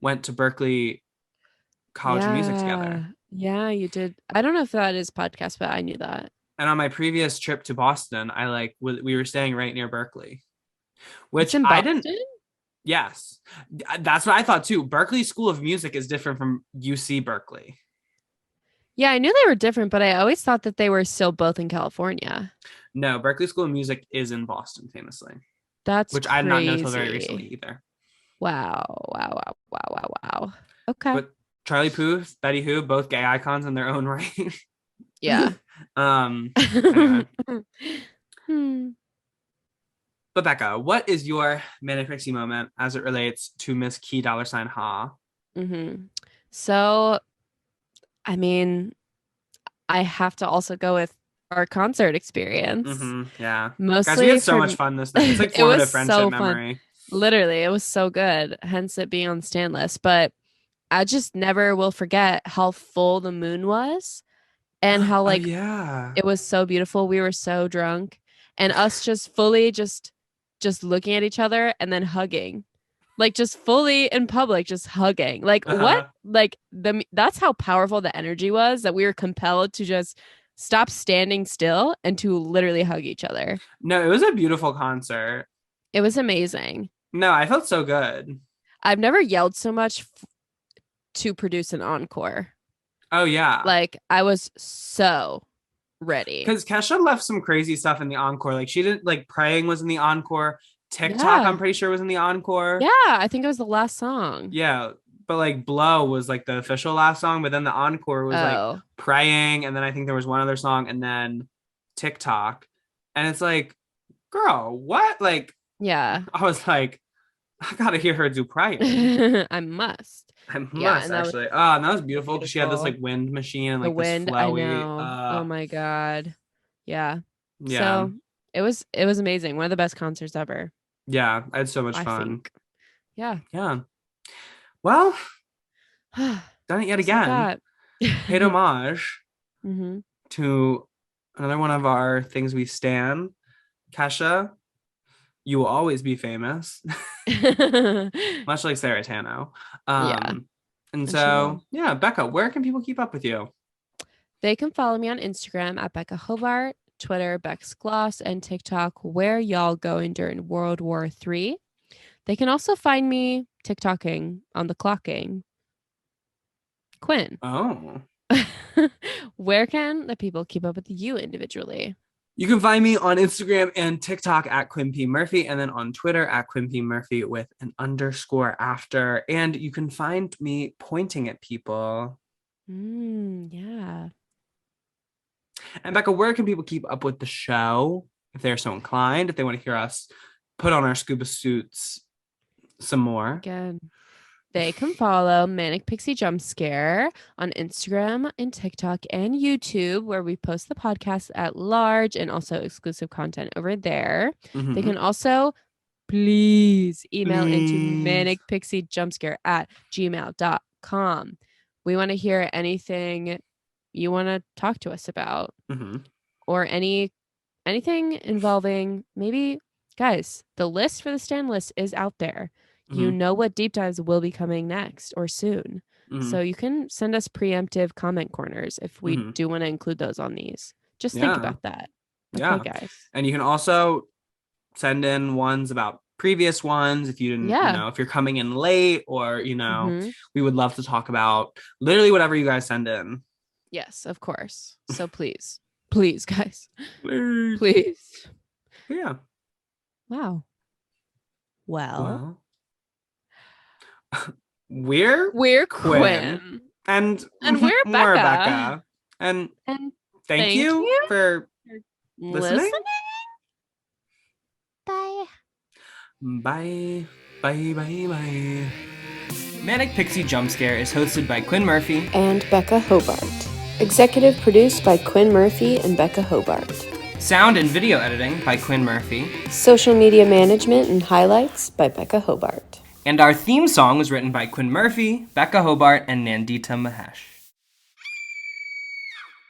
went to Berklee College of Music together. Yeah, you did. I don't know if that is podcast, but I knew that. And on my previous trip to Boston, we were staying right near Berklee, which I didn't. Yes, that's what I thought too. Berklee School of Music is different from UC Berkeley. Yeah, I knew they were different, but I always thought that they were still both in California. No, Berklee School of Music is in Boston, famously. That's which crazy. I did not know until very recently either. Wow. Okay. But Charlie Puth, Betty Who, both gay icons in their own right. Yeah. Anyway. But Becca, what is your manic pixie moment as it relates to Miss Key $ Ha? So, I mean, I have to also go with our concert experience. Yeah. Mostly guys, we had so much fun this night. It's like formative friendship memory. Literally, it was so good. Hence it being on the stand list. But I just never will forget how full the moon was and how like it was so beautiful. We were so drunk and us just fully just looking at each other and then hugging. like just fully in public, just hugging. Like what? Like that's how powerful the energy was that we were compelled to just stop standing still and to literally hug each other. No, it was a beautiful concert. It was amazing. No, I felt so good. I've never yelled so much to produce an encore. Oh yeah. Like I was so ready. Because Kesha left some crazy stuff in the encore. Like she didn't like praying was in the encore. TikTok, Yeah. I'm pretty sure was in the encore. Yeah, I think it was the last song. Yeah. But like Blow was like the official last song, but then the encore was like praying, and then I think there was one other song, and then TikTok. And it's like, girl, what? Like, yeah. I was like, I gotta hear her do praying. I must. I must actually. And that was beautiful because she had this like wind machine and like the wind. this flowy. I know. Oh my god. Yeah. Yeah. So it was amazing. One of the best concerts ever. Yeah, I had so much I fun. think. Yeah. Yeah. Well, done it yet again. Paid homage to another one of our things we stan. Kesha, you will always be famous. Much like Sarah Tano. Yeah. And so, yeah, Becca, where can people keep up with you? They can follow me on Instagram at Becca Hobart, Twitter, Bex Gloss, and TikTok, Where Y'all Going During World War III. They can also find me TikToking on the clocking. Quinn. Oh. Where can the people keep up with you individually? You can find me on Instagram and TikTok at Quinn P. Murphy, and then on Twitter at Quinn P. Murphy with an _ after. And you can find me pointing at people. Yeah. And Becca, where can people keep up with the show if they're so inclined, if they want to hear us put on our scuba suits some more? Again, they can follow Manic Pixie Jump Scare on Instagram and TikTok and YouTube, where we post the podcast at large and also exclusive content over there. They can also please email into manicpixiejumpscare@gmail.com. We want to hear anything you want to talk to us about, or anything involving maybe, guys, the list for the Stan list is out there. You know what deep dives will be coming next or soon. So you can send us preemptive comment corners if we do want to include those on these. Just think about that. Okay, guys. And you can also send in ones about previous ones if you didn't, you know, if you're coming in late, or, you know, we would love to talk about literally whatever you guys send in. Yes, of course. So please, guys, please. Yeah. Wow. Well. We're Quinn. And we're more Becca. Becca. And thank you for listening. Bye. Bye. Bye. Bye. Bye. Manic Pixie Jump Scare is hosted by Quinn Murphy and Becca Hobart. Executive produced by Quinn Murphy and Becca Hobart. Sound and video editing by Quinn Murphy. Social media management and highlights by Becca Hobart. And our theme song was written by Quinn Murphy, Becca Hobart, and Nandita Mahesh.